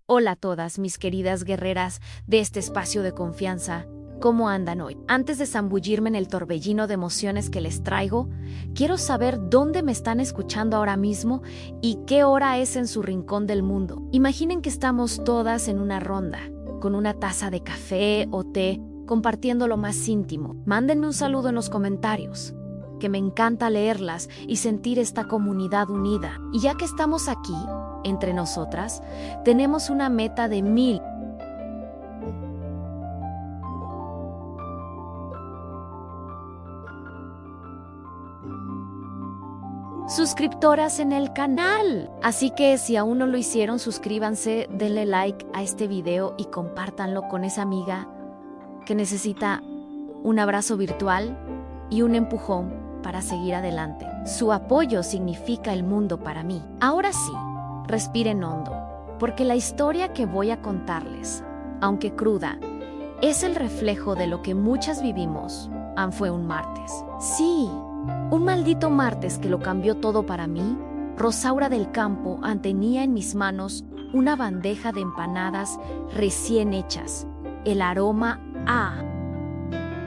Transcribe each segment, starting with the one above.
Hola a todas mis queridas guerreras de este espacio de confianza. ¿Cómo andan hoy? Antes de zambullirme en el torbellino de emociones que les traigo, quiero saber dónde me están escuchando ahora mismo y qué hora es en su rincón del mundo. Imaginen que estamos todas en una ronda, con una taza de café o té, compartiendo lo más íntimo. Mándenme un saludo en los comentarios, que me encanta leerlas y sentir esta comunidad unida. Y ya que estamos aquí, entre nosotras, tenemos una meta de 1000 suscriptoras en el canal. Así que si aún no lo hicieron, suscríbanse, denle like a este video y compártanlo con esa amiga que necesita un abrazo virtual y un empujón para seguir adelante. Su apoyo significa el mundo para mí. Ahora sí, respiren hondo, porque la historia que voy a contarles, aunque cruda, es el reflejo de lo que muchas vivimos. Fue un martes. Sí, un maldito martes que lo cambió todo para mí. Rosaura del Campo tenía en mis manos una bandeja de empanadas recién hechas. El aroma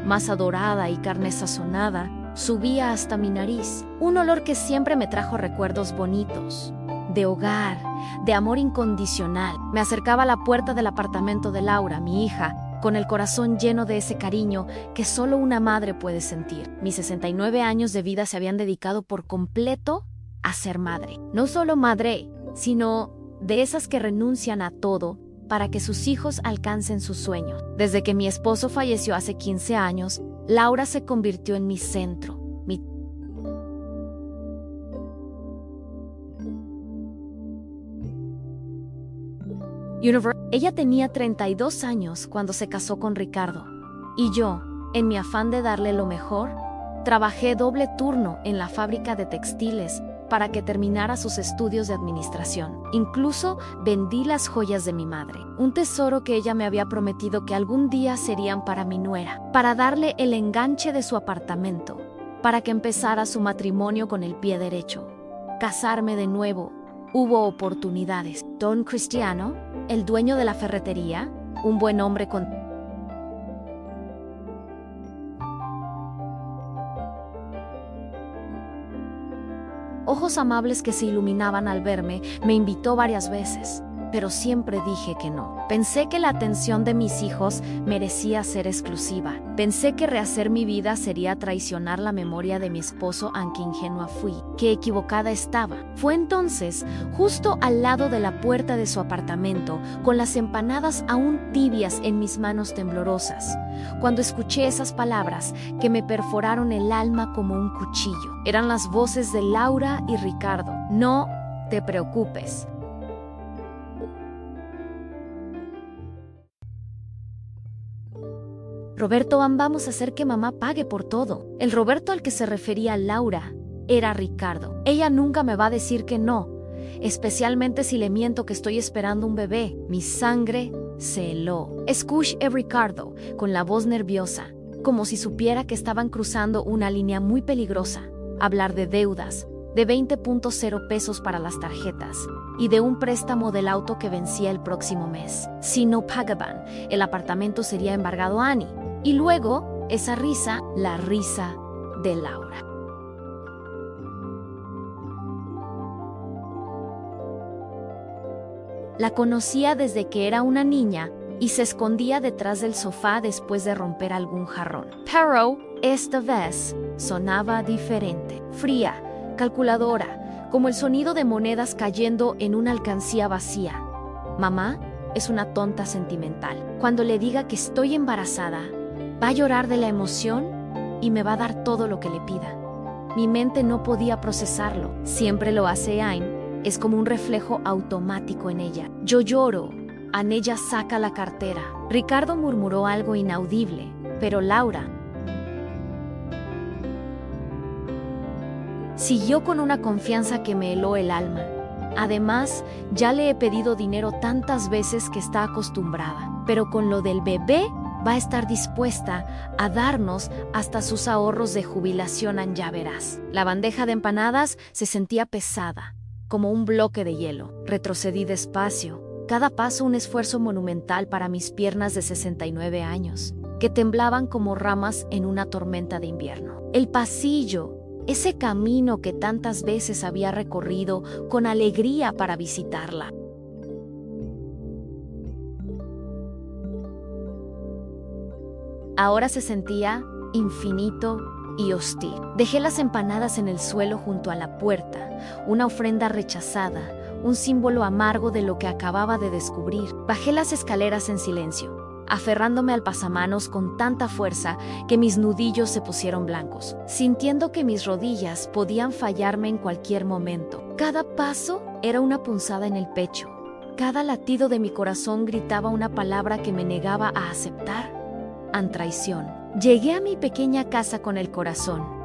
masa dorada y carne sazonada subía hasta mi nariz. Un olor que siempre me trajo recuerdos bonitos, de hogar, de amor incondicional. Me acercaba a la puerta del apartamento de Laura, mi hija, con el corazón lleno de ese cariño que solo una madre puede sentir. Mis 69 años de vida se habían dedicado por completo a ser madre. No solo madre, sino de esas que renuncian a todo para que sus hijos alcancen sus sueños. Desde que mi esposo falleció hace 15 años, Laura se convirtió en mi centro. Ella tenía 32 años cuando se casó con Ricardo, y yo, en mi afán de darle lo mejor, trabajé doble turno en la fábrica de textiles para que terminara sus estudios de administración. Incluso vendí las joyas de mi madre, un tesoro que ella me había prometido que algún día serían para mi nuera, para darle el enganche de su apartamento, para que empezara su matrimonio con el pie derecho. Casarme de nuevo. Hubo oportunidades. Don Cristiano, el dueño de la ferretería, un buen hombre con ojos amables que se iluminaban al verme, me invitó varias veces, pero siempre dije que no. Pensé que la atención de mis hijos merecía ser exclusiva. Pensé que rehacer mi vida sería traicionar la memoria de mi esposo, aunque ingenua fui. Qué equivocada estaba. Fue entonces, justo al lado de la puerta de su apartamento, con las empanadas aún tibias en mis manos temblorosas, cuando escuché esas palabras que me perforaron el alma como un cuchillo. Eran las voces de Laura y Ricardo. No te preocupes. Roberto, vamos a hacer que mamá pague por todo. El Roberto al que se refería Laura era Ricardo. Ella nunca me va a decir que no, especialmente si le miento que estoy esperando un bebé. Mi sangre se heló. Escuché a Ricardo con la voz nerviosa, como si supiera que estaban cruzando una línea muy peligrosa. Hablar de deudas, de 20.0 pesos para las tarjetas y de un préstamo del auto que vencía el próximo mes. Si no pagaban, el apartamento sería embargado a Annie. Y luego, esa risa, la risa de Laura. La conocía desde que era una niña y se escondía detrás del sofá después de romper algún jarrón. Pero esta vez sonaba diferente, fría, calculadora, como el sonido de monedas cayendo en una alcancía vacía. Mamá es una tonta sentimental. Cuando le diga que estoy embarazada, va a llorar de la emoción y me va a dar todo lo que le pida. Mi mente no podía procesarlo. Siempre lo hace Ain. Es como un reflejo automático en ella. Yo lloro. Ella saca la cartera. Ricardo murmuró algo inaudible, pero Laura siguió con una confianza que me heló el alma. Además, ya le he pedido dinero tantas veces que está acostumbrada, pero con lo del bebé va a estar dispuesta a darnos hasta sus ahorros de jubilación, ya verás. La bandeja de empanadas se sentía pesada, como un bloque de hielo. Retrocedí despacio, Cada paso un esfuerzo monumental para mis piernas de 69 años, que temblaban como ramas en una tormenta de invierno. El pasillo, ese camino que tantas veces había recorrido con alegría para visitarla. Ahora se sentía infinito y hostil. Dejé las empanadas en el suelo junto a la puerta, una ofrenda rechazada, un símbolo amargo de lo que acababa de descubrir. Bajé las escaleras en silencio, aferrándome al pasamanos con tanta fuerza que mis nudillos se pusieron blancos, sintiendo que mis rodillas podían fallarme en cualquier momento. Cada paso era una punzada en el pecho. Cada latido de mi corazón gritaba una palabra que me negaba a aceptar. Traición. Llegué a mi pequeña casa con el corazón.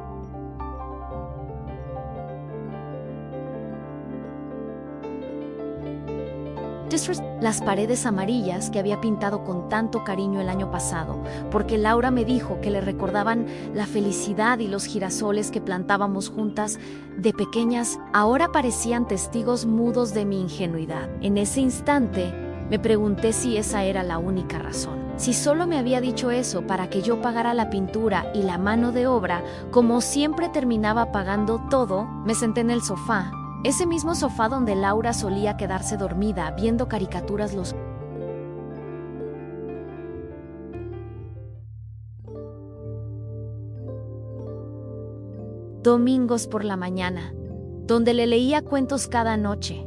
Las paredes amarillas que había pintado con tanto cariño el año pasado, porque Laura me dijo que le recordaban la felicidad y los girasoles que plantábamos juntas de pequeñas, ahora parecían testigos mudos de mi ingenuidad. En ese instante, me pregunté si esa era la única razón. Si solo me había dicho eso para que yo pagara la pintura y la mano de obra, como siempre terminaba pagando todo, me senté en el sofá. Ese mismo sofá donde Laura solía quedarse dormida viendo caricaturas los domingos por la mañana, donde le leía cuentos cada noche,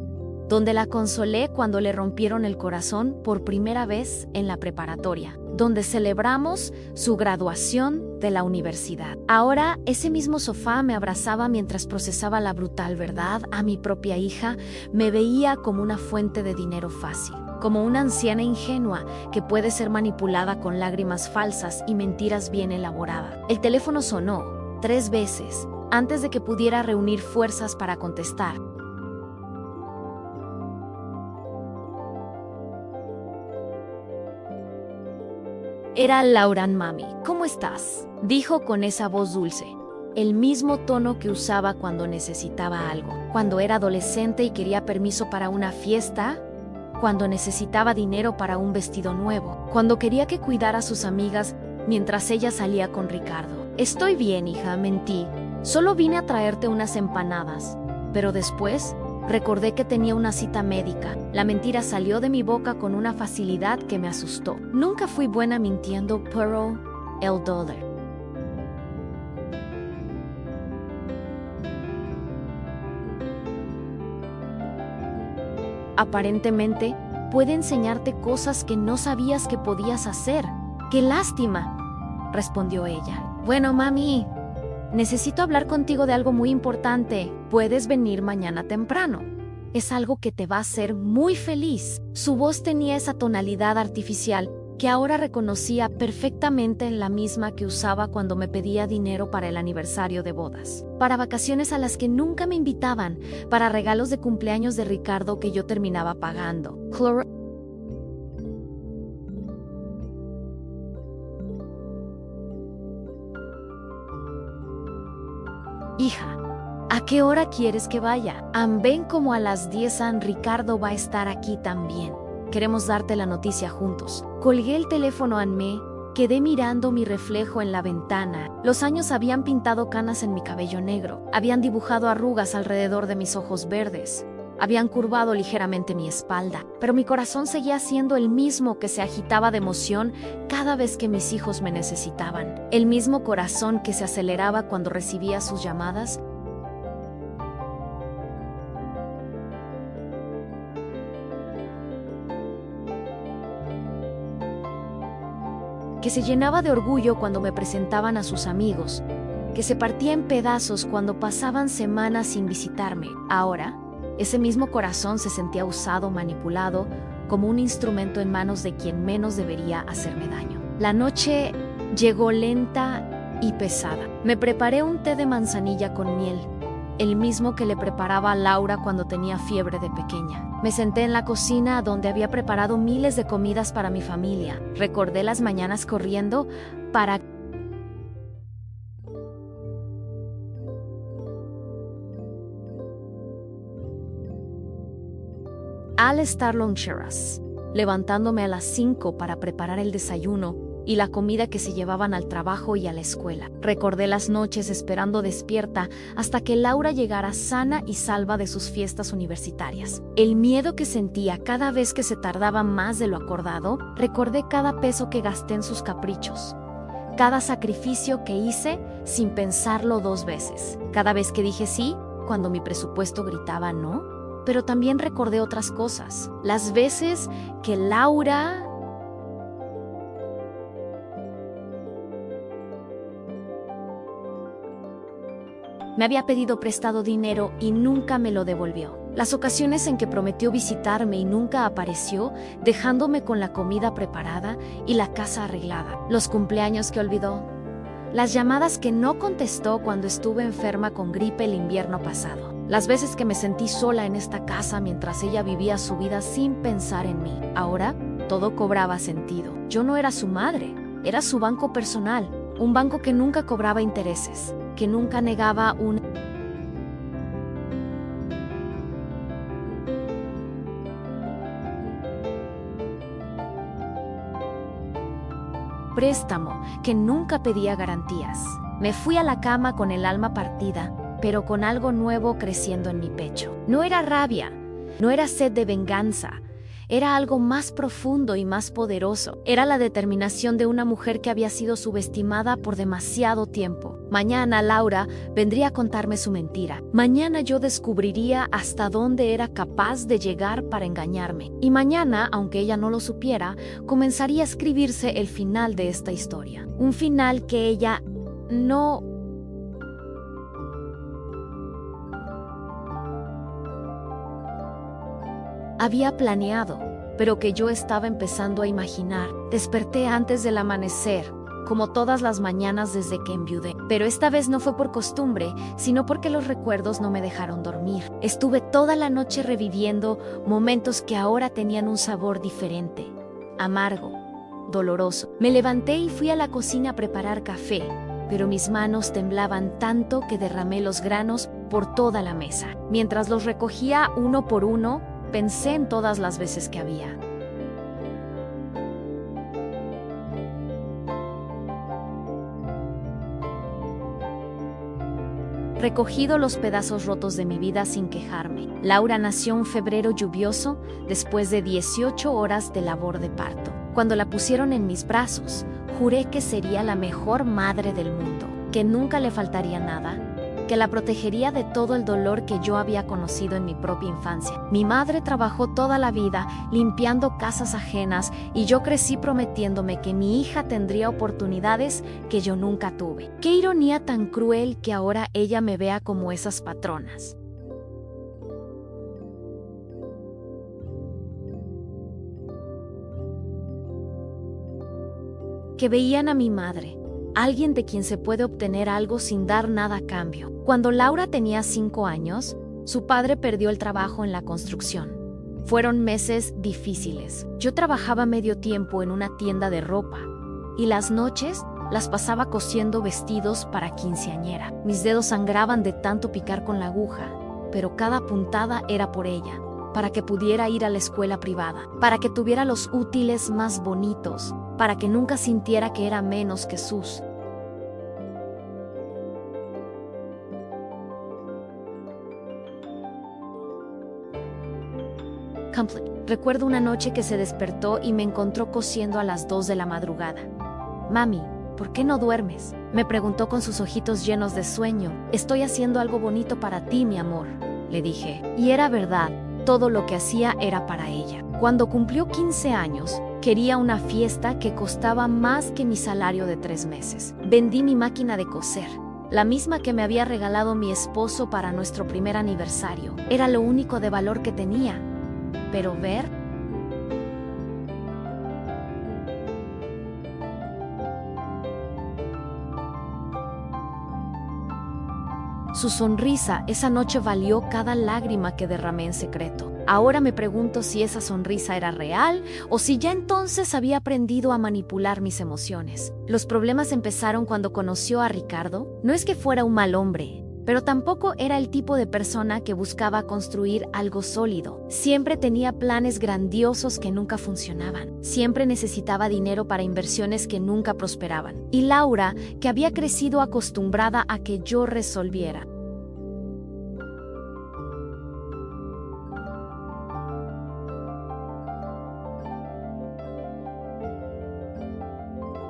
donde la consolé cuando le rompieron el corazón por primera vez en la preparatoria, donde celebramos su graduación de la universidad. Ahora, ese mismo sofá me abrazaba mientras procesaba la brutal verdad a mi propia hija, me veía como una fuente de dinero fácil, como una anciana ingenua que puede ser manipulada con lágrimas falsas y mentiras bien elaboradas. El teléfono sonó 3 veces antes de que pudiera reunir fuerzas para contestar. Era Lauran mami. ¿Cómo estás?, dijo con esa voz dulce, el mismo tono que usaba cuando necesitaba algo, cuando era adolescente y quería permiso para una fiesta, cuando necesitaba dinero para un vestido nuevo, cuando quería que cuidara a sus amigas mientras ella salía con Ricardo. Estoy bien, hija, mentí. Solo vine a traerte unas empanadas. Pero después recordé que tenía una cita médica. La mentira salió de mi boca con una facilidad que me asustó. Nunca fui buena mintiendo, pero el dólar. Aparentemente, puede enseñarte cosas que no sabías que podías hacer. ¡Qué lástima!, respondió ella. Bueno, mami, necesito hablar contigo de algo muy importante. ¿Puedes venir mañana temprano? Es algo que te va a hacer muy feliz. Su voz tenía esa tonalidad artificial que ahora reconocía perfectamente en la misma que usaba cuando me pedía dinero para el aniversario de bodas, para vacaciones a las que nunca me invitaban, para regalos de cumpleaños de Ricardo que yo terminaba pagando. Hija, ¿a qué hora quieres que vaya? Ven como a las 10. Ricardo va a estar aquí también. Queremos darte la noticia juntos. Colgué el teléfono. Me quedé mirando mi reflejo en la ventana. Los años habían pintado canas en mi cabello negro, habían dibujado arrugas alrededor de mis ojos verdes, habían curvado ligeramente mi espalda, pero mi corazón seguía siendo el mismo que se agitaba de emoción cada vez que mis hijos me necesitaban, el mismo corazón que se aceleraba cuando recibía sus llamadas. Que se llenaba de orgullo cuando me presentaban a sus amigos, que se partía en pedazos cuando pasaban semanas sin visitarme. Ahora, ese mismo corazón se sentía usado, manipulado, como un instrumento en manos de quien menos debería hacerme daño. La noche llegó lenta y pesada. Me preparé un té de manzanilla con miel, el mismo que le preparaba a Laura cuando tenía fiebre de pequeña. Me senté en la cocina donde había preparado miles de comidas para mi familia. Recordé las mañanas corriendo para Alistair Loncheras, levantándome a las 5 para preparar el desayuno y la comida que se llevaban al trabajo y a la escuela. Recordé las noches esperando despierta hasta que Laura llegara sana y salva de sus fiestas universitarias. El miedo que sentía cada vez que se tardaba más de lo acordado. Recordé cada peso que gasté en sus caprichos, cada sacrificio que hice sin pensarlo 2 veces, cada vez que dije sí cuando mi presupuesto gritaba no. Pero también recordé otras cosas, las veces que Laura me había pedido prestado dinero y nunca me lo devolvió. Las ocasiones en que prometió visitarme y nunca apareció, dejándome con la comida preparada y la casa arreglada. Los cumpleaños que olvidó. Las llamadas que no contestó cuando estuve enferma con gripe el invierno pasado. Las veces que me sentí sola en esta casa mientras ella vivía su vida sin pensar en mí. Ahora, todo cobraba sentido. Yo no era su madre, era su banco personal. Un banco que nunca cobraba intereses, que nunca negaba un préstamo, que nunca pedía garantías. Me fui a la cama con el alma partida, pero con algo nuevo creciendo en mi pecho. No era rabia, no era sed de venganza. Era algo más profundo y más poderoso. Era la determinación de una mujer que había sido subestimada por demasiado tiempo. Mañana Laura vendría a contarme su mentira. Mañana yo descubriría hasta dónde era capaz de llegar para engañarme. Y mañana, aunque ella no lo supiera, comenzaría a escribirse el final de esta historia. Un final que ella no había planeado, pero que yo estaba empezando a imaginar. Desperté antes del amanecer, como todas las mañanas desde que enviudé. Pero esta vez no fue por costumbre, sino porque los recuerdos no me dejaron dormir. Estuve toda la noche reviviendo momentos que ahora tenían un sabor diferente, amargo, doloroso. Me levanté y fui a la cocina a preparar café, pero mis manos temblaban tanto que derramé los granos por toda la mesa. Mientras los recogía uno por uno, pensé en todas las veces que había recogido los pedazos rotos de mi vida sin quejarme. Laura nació un febrero lluvioso después de 18 horas de labor de parto. Cuando la pusieron en mis brazos, juré que sería la mejor madre del mundo, que nunca le faltaría nada, que la protegería de todo el dolor que yo había conocido en mi propia infancia. Mi madre trabajó toda la vida limpiando casas ajenas y yo crecí prometiéndome que mi hija tendría oportunidades que yo nunca tuve. Qué ironía tan cruel que ahora ella me vea como esas patronas. Que veían a mi madre, alguien de quien se puede obtener algo sin dar nada a cambio. Cuando Laura tenía 5 años, su padre perdió el trabajo en la construcción. Fueron meses difíciles. Yo trabajaba medio tiempo en una tienda de ropa y las noches las pasaba cosiendo vestidos para quinceañera. Mis dedos sangraban de tanto picar con la aguja, pero cada puntada era por ella, para que pudiera ir a la escuela privada, para que tuviera los útiles más bonitos, para que nunca sintiera que era menos que sus. Recuerdo una noche que se despertó y me encontró cosiendo a las 2 de la madrugada. Mami, ¿por qué no duermes?, me preguntó con sus ojitos llenos de sueño. Estoy haciendo algo bonito para ti, mi amor, le dije. Y era verdad, todo lo que hacía era para ella. Cuando cumplió 15 años, quería una fiesta que costaba más que mi salario de 3 meses. Vendí mi máquina de coser, la misma que me había regalado mi esposo para nuestro primer aniversario. Era lo único de valor que tenía. Pero ver su sonrisa esa noche valió cada lágrima que derramé en secreto. Ahora me pregunto si esa sonrisa era real o si ya entonces había aprendido a manipular mis emociones. Los problemas empezaron cuando conoció a Ricardo. No es que fuera un mal hombre, pero tampoco era el tipo de persona que buscaba construir algo sólido. Siempre tenía planes grandiosos que nunca funcionaban. Siempre necesitaba dinero para inversiones que nunca prosperaban. Y Laura, que había crecido acostumbrada a que yo resolviera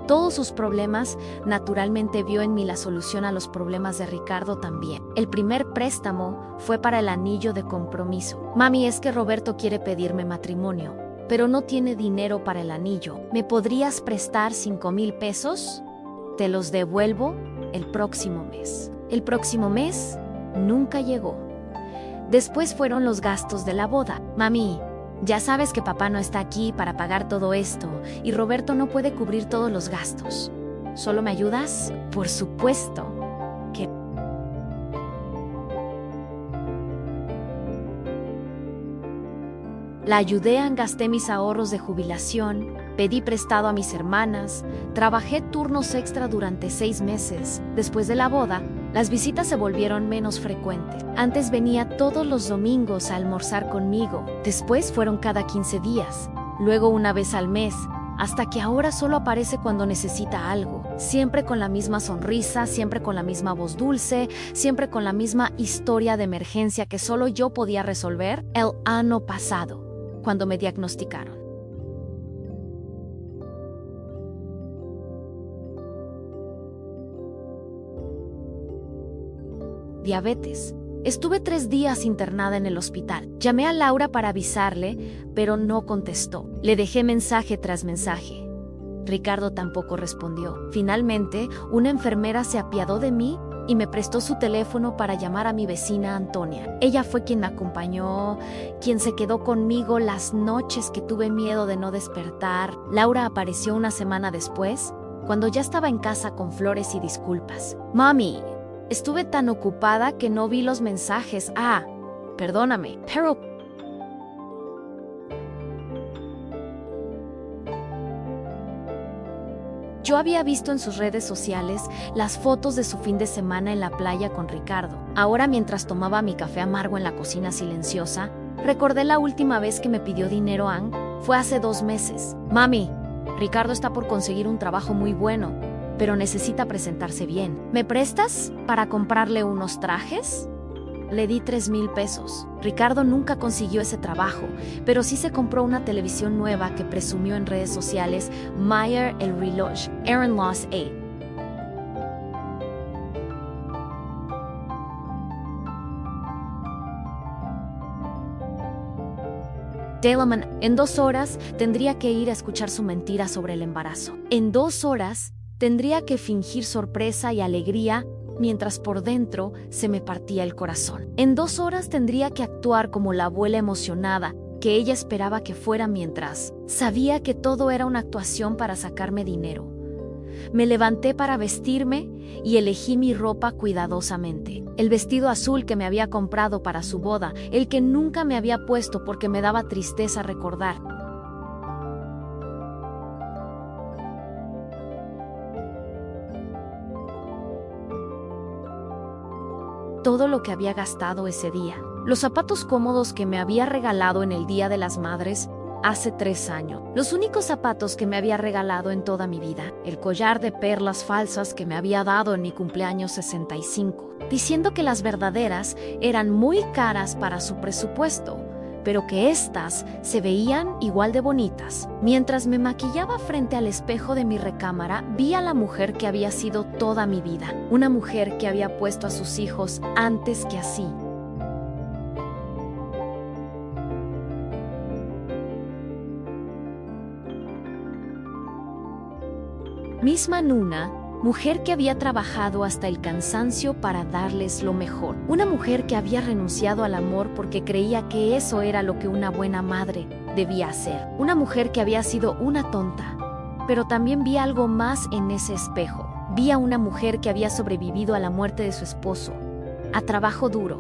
todos sus problemas, naturalmente vio en mí la solución a los problemas de Ricardo también. El primer préstamo fue para el anillo de compromiso. Mami, es que Roberto quiere pedirme matrimonio, pero no tiene dinero para el anillo. ¿Me podrías prestar 5,000 pesos? Te los devuelvo el próximo mes. El próximo mes nunca llegó. Después fueron los gastos de la boda. Mami, ya sabes que papá no está aquí para pagar todo esto y Roberto no puede cubrir todos los gastos. ¿Solo me ayudas? Por supuesto que... La ayudé, gasté mis ahorros de jubilación, pedí prestado a mis hermanas, trabajé turnos extra durante 6 meses. Después de la boda, las visitas se volvieron menos frecuentes. Antes venía todos los domingos a almorzar conmigo. Después fueron cada 15 días. Luego una vez al mes. Hasta que ahora solo aparece cuando necesita algo. Siempre con la misma sonrisa, siempre con la misma voz dulce, siempre con la misma historia de emergencia que solo yo podía resolver el año pasado, cuando me diagnosticaron. Diabetes. Estuve 3 días internada en el hospital. Llamé a Laura para avisarle, pero no contestó. Le dejé mensaje tras mensaje. Ricardo tampoco respondió. Finalmente, una enfermera se apiadó de mí y me prestó su teléfono para llamar a mi vecina Antonia. Ella fue quien me acompañó, quien se quedó conmigo las noches que tuve miedo de no despertar. Laura apareció una semana después, cuando ya estaba en casa con flores y disculpas. Mami, estuve tan ocupada que no vi los mensajes. Perdóname, pero... Yo había visto en sus redes sociales las fotos de su fin de semana en la playa con Ricardo. Ahora, mientras tomaba mi café amargo en la cocina silenciosa, recordé la última vez que me pidió dinero fue hace 2 meses. Mami, Ricardo está por conseguir un trabajo muy bueno, pero necesita presentarse bien. ¿Me prestas para comprarle unos trajes? Le di 3,000 pesos. Ricardo nunca consiguió ese trabajo, pero sí se compró una televisión nueva que presumió en redes sociales Mayer el reloj, Aaron Loss 8. Telemann, en 2 horas tendría que ir a escuchar su mentira sobre el embarazo. En 2 horas tendría que fingir sorpresa y alegría mientras por dentro se me partía el corazón. En 2 horas tendría que actuar como la abuela emocionada que ella esperaba que fuera mientras sabía que todo era una actuación para sacarme dinero. Me levanté para vestirme y elegí mi ropa cuidadosamente. El vestido azul que me había comprado para su boda, el que nunca me había puesto porque me daba tristeza recordar. Todo lo que había gastado ese día. Los zapatos cómodos que me había regalado en el Día de las Madres hace 3 años. Los únicos zapatos que me había regalado en toda mi vida. El collar de perlas falsas que me había dado en mi cumpleaños 65, diciendo que las verdaderas eran muy caras para su presupuesto, pero que éstas se veían igual de bonitas. Mientras me maquillaba frente al espejo de mi recámara, vi a la mujer que había sido toda mi vida. Una mujer que había puesto a sus hijos antes que así. Misma Nuna, mujer que había trabajado hasta el cansancio para darles lo mejor. Una mujer que había renunciado al amor porque creía que eso era lo que una buena madre debía hacer. Una mujer que había sido una tonta. Pero también vi algo más en ese espejo. Vi a una mujer que había sobrevivido a la muerte de su esposo, a trabajo duro,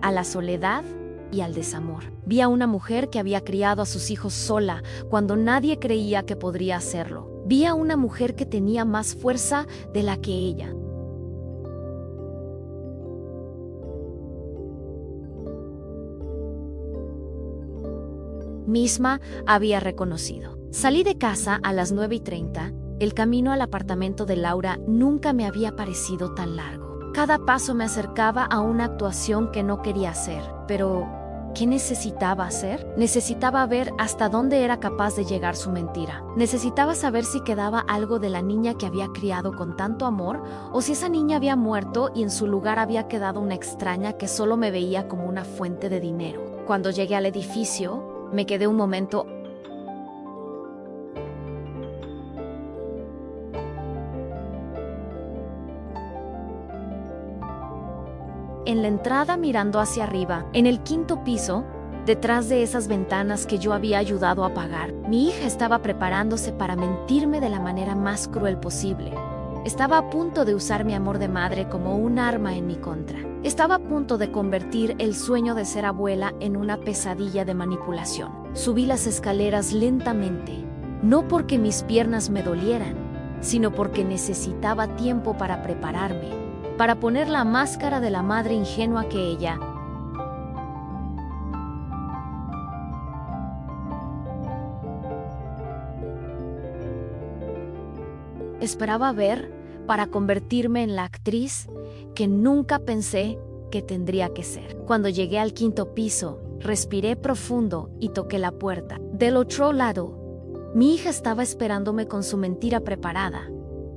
a la soledad y al desamor. Vi a una mujer que había criado a sus hijos sola cuando nadie creía que podría hacerlo. Vi a una mujer que tenía más fuerza de la que ella. misma había reconocido. Salí de casa a las 9:30. El camino al apartamento de Laura nunca me había parecido tan largo. Cada paso me acercaba a una actuación que no quería hacer, pero ¿qué necesitaba hacer? Necesitaba ver hasta dónde era capaz de llegar su mentira. Necesitaba saber si quedaba algo de la niña que había criado con tanto amor, o si esa niña había muerto y en su lugar había quedado una extraña que solo me veía como una fuente de dinero. Cuando llegué al edificio, me quedé un momento. En la entrada mirando hacia arriba, en el 5º piso, detrás de esas ventanas que yo había ayudado a apagar, mi hija estaba preparándose para mentirme de la manera más cruel posible. Estaba a punto de usar mi amor de madre como un arma en mi contra. Estaba a punto de convertir el sueño de ser abuela en una pesadilla de manipulación. Subí las escaleras lentamente, no porque mis piernas me dolieran, sino porque necesitaba tiempo para prepararme, para poner la máscara de la madre ingenua que ella. Esperaba ver para convertirme en la actriz que nunca pensé que tendría que ser. Cuando llegué al 5º piso, respiré profundo y toqué la puerta. Del otro lado, mi hija estaba esperándome con su mentira preparada.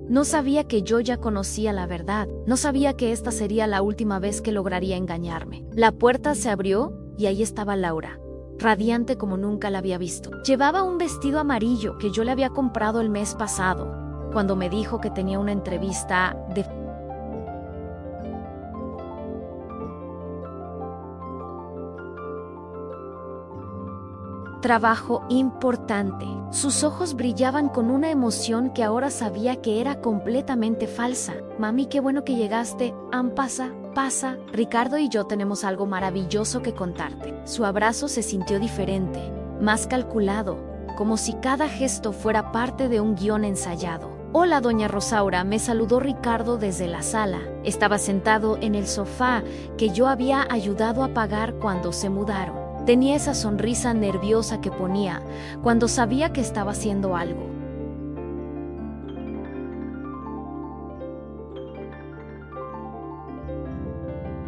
No sabía que yo ya conocía la verdad. No sabía que esta sería la última vez que lograría engañarme. La puerta se abrió y ahí estaba Laura, radiante como nunca la había visto. Llevaba un vestido amarillo que yo le había comprado el mes pasado, cuando me dijo que tenía una entrevista de trabajo importante. Sus ojos brillaban con una emoción que ahora sabía que era completamente falsa. Mami, qué bueno que llegaste. Pasa. Ricardo y yo tenemos algo maravilloso que contarte. Su abrazo se sintió diferente, más calculado, como si cada gesto fuera parte de un guión ensayado. Hola, doña Rosaura, me saludó Ricardo desde la sala. Estaba sentado en el sofá que yo había ayudado a pagar cuando se mudaron. Tenía esa sonrisa nerviosa que ponía cuando sabía que estaba haciendo algo.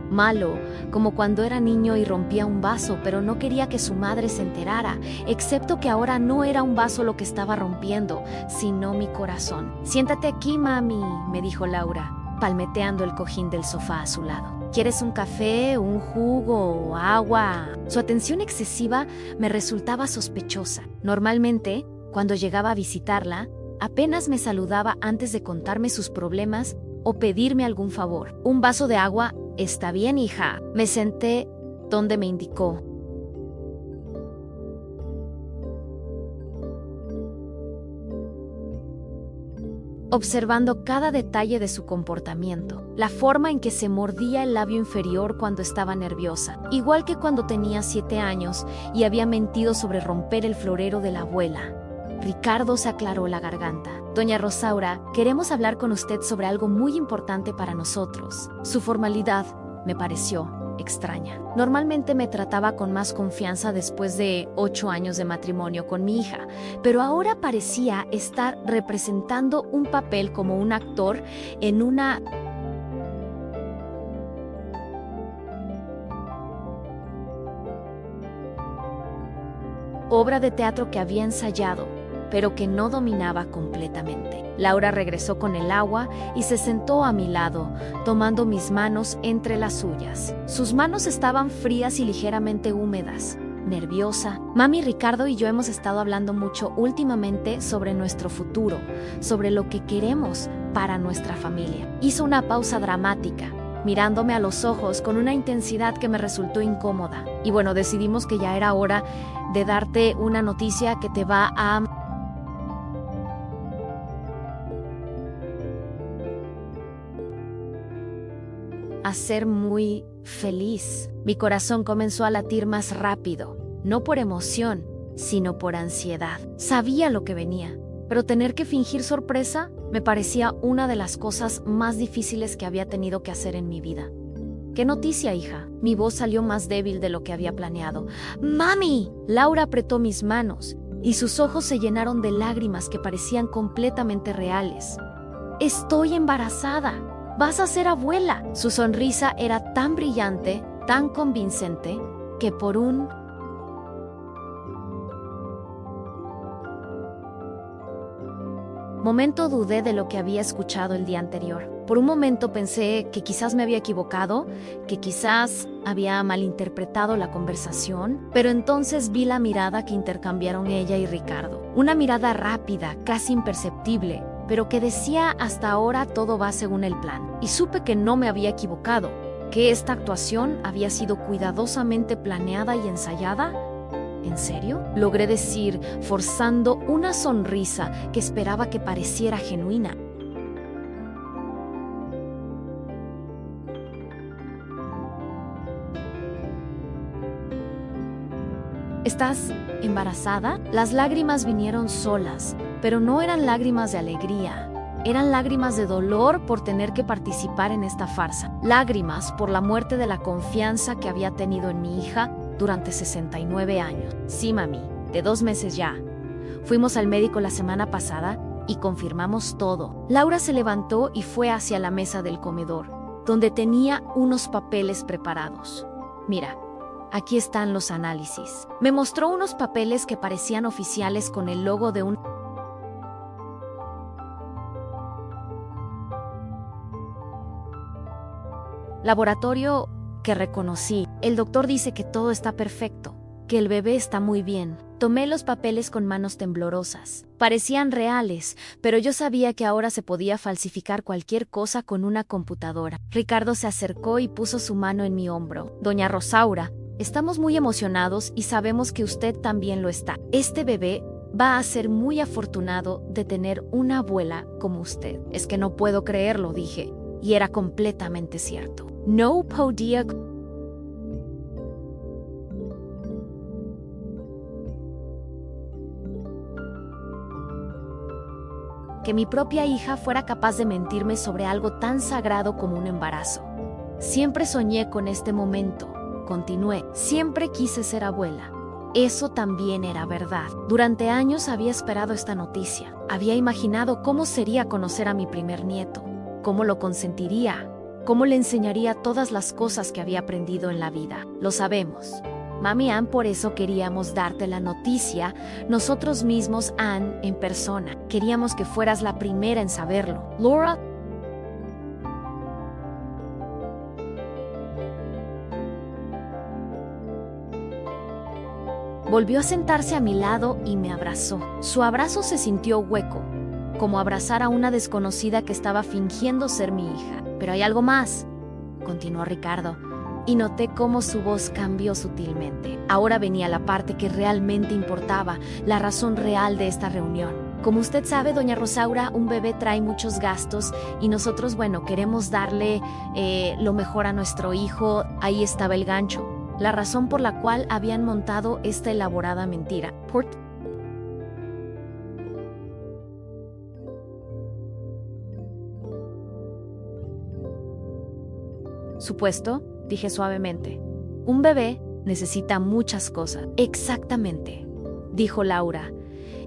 Malo, como cuando era niño y rompía un vaso, pero no quería que su madre se enterara, excepto que ahora no era un vaso lo que estaba rompiendo, sino mi corazón. Siéntate aquí, mami, me dijo Laura, palmeteando el cojín del sofá a su lado. ¿Quieres un café, un jugo o agua? Su atención excesiva me resultaba sospechosa. Normalmente, cuando llegaba a visitarla, apenas me saludaba antes de contarme sus problemas o pedirme algún favor. Un vaso de agua. Está bien, hija. Me senté donde me indicó. Observando cada detalle de su comportamiento, la forma en que se mordía el labio inferior cuando estaba nerviosa, igual que cuando tenía 7 años y había mentido sobre romper el florero de la abuela. Ricardo se aclaró la garganta. Doña Rosaura, queremos hablar con usted sobre algo muy importante para nosotros. Su formalidad me pareció extraña. Normalmente me trataba con más confianza después de 8 años de matrimonio con mi hija, pero ahora parecía estar representando un papel como un actor en una obra de teatro que había ensayado, pero que no dominaba completamente. Laura regresó con el agua y se sentó a mi lado, tomando mis manos entre las suyas. Sus manos estaban frías y ligeramente húmedas. Nerviosa, mami, Ricardo y yo hemos estado hablando mucho últimamente sobre nuestro futuro, sobre lo que queremos para nuestra familia. Hizo una pausa dramática, mirándome a los ojos con una intensidad que me resultó incómoda. Y bueno, decidimos que ya era hora de darte una noticia que te va a hacer muy feliz. Mi corazón comenzó a latir más rápido, no por emoción, sino por ansiedad. Sabía lo que venía, pero tener que fingir sorpresa me parecía una de las cosas más difíciles que había tenido que hacer en mi vida. ¿Qué noticia, hija? Mi voz salió más débil de lo que había planeado. ¡Mami! Laura apretó mis manos y sus ojos se llenaron de lágrimas que parecían completamente reales. ¡Estoy embarazada! ¡Vas a ser abuela! Su sonrisa era tan brillante, tan convincente, que por un momento dudé de lo que había escuchado el día anterior. Por un momento pensé que quizás me había equivocado, que quizás había malinterpretado la conversación, pero entonces vi la mirada que intercambiaron ella y Ricardo. Una mirada rápida, casi imperceptible, pero que decía hasta ahora todo va según el plan. Y supe que no me había equivocado, que esta actuación había sido cuidadosamente planeada y ensayada. ¿En serio? Logré decir, forzando una sonrisa que esperaba que pareciera genuina. ¿Estás embarazada? Las lágrimas vinieron solas, pero no eran lágrimas de alegría. Eran lágrimas de dolor por tener que participar en esta farsa. Lágrimas por la muerte de la confianza que había tenido en mi hija durante 69 años. Sí, mami, de 2 meses ya. Fuimos al médico la semana pasada y confirmamos todo. Laura se levantó y fue hacia la mesa del comedor, donde tenía unos papeles preparados. Mira, aquí están los análisis. Me mostró unos papeles que parecían oficiales con el logo de un laboratorio que reconocí. El doctor dice que todo está perfecto, que el bebé está muy bien. Tomé los papeles con manos temblorosas. Parecían reales, pero yo sabía que ahora se podía falsificar cualquier cosa con una computadora. Ricardo se acercó y puso su mano en mi hombro. Doña Rosaura, estamos muy emocionados y sabemos que usted también lo está. Este bebé va a ser muy afortunado de tener una abuela como usted. Es que no puedo creerlo, dije, y era completamente cierto. No podía que mi propia hija fuera capaz de mentirme sobre algo tan sagrado como un embarazo. Siempre soñé con este momento, continué. Siempre quise ser abuela. Eso también era verdad. Durante años había esperado esta noticia. Había imaginado cómo sería conocer a mi primer nieto, cómo lo consentiría, cómo le enseñaría todas las cosas que había aprendido en la vida. Lo sabemos. Mami Ann, por eso queríamos darte la noticia, nosotros mismos, Ann, en persona. Queríamos que fueras la primera en saberlo. Laura volvió a sentarse a mi lado y me abrazó. Su abrazo se sintió hueco, como abrazar a una desconocida que estaba fingiendo ser mi hija. Pero hay algo más, continuó Ricardo, y noté cómo su voz cambió sutilmente. Ahora venía la parte que realmente importaba, la razón real de esta reunión. Como usted sabe, doña Rosaura, un bebé trae muchos gastos y nosotros, queremos darle lo mejor a nuestro hijo. Ahí estaba el gancho, la razón por la cual habían montado esta elaborada mentira. Por supuesto, dije suavemente. Un bebé necesita muchas cosas. Exactamente, dijo Laura,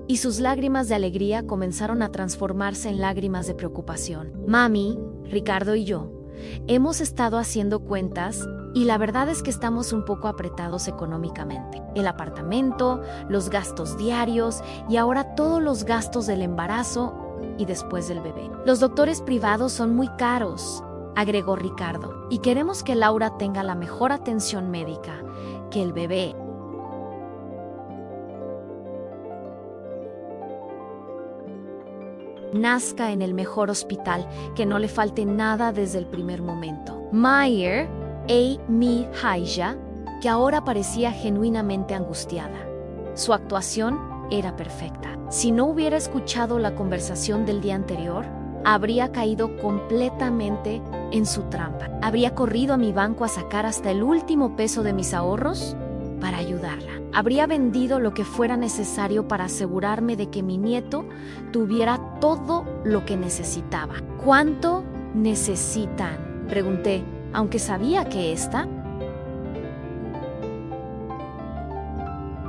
y sus lágrimas de alegría comenzaron a transformarse en lágrimas de preocupación. Mami, Ricardo y yo hemos estado haciendo cuentas y la verdad es que estamos un poco apretados económicamente. El apartamento, los gastos diarios y ahora todos los gastos del embarazo y después del bebé. Los doctores privados son muy caros, agregó Ricardo, y queremos que Laura tenga la mejor atención médica, que el bebé nazca en el mejor hospital, que no le falte nada desde el primer momento. Mayer, mi hija, que ahora parecía genuinamente angustiada. Su actuación era perfecta. Si no hubiera escuchado la conversación del día anterior, habría caído completamente en su trampa. Habría corrido a mi banco a sacar hasta el último peso de mis ahorros para ayudarla. Habría vendido lo que fuera necesario para asegurarme de que mi nieto tuviera todo lo que necesitaba. ¿Cuánto necesitan?, pregunté, aunque sabía que esta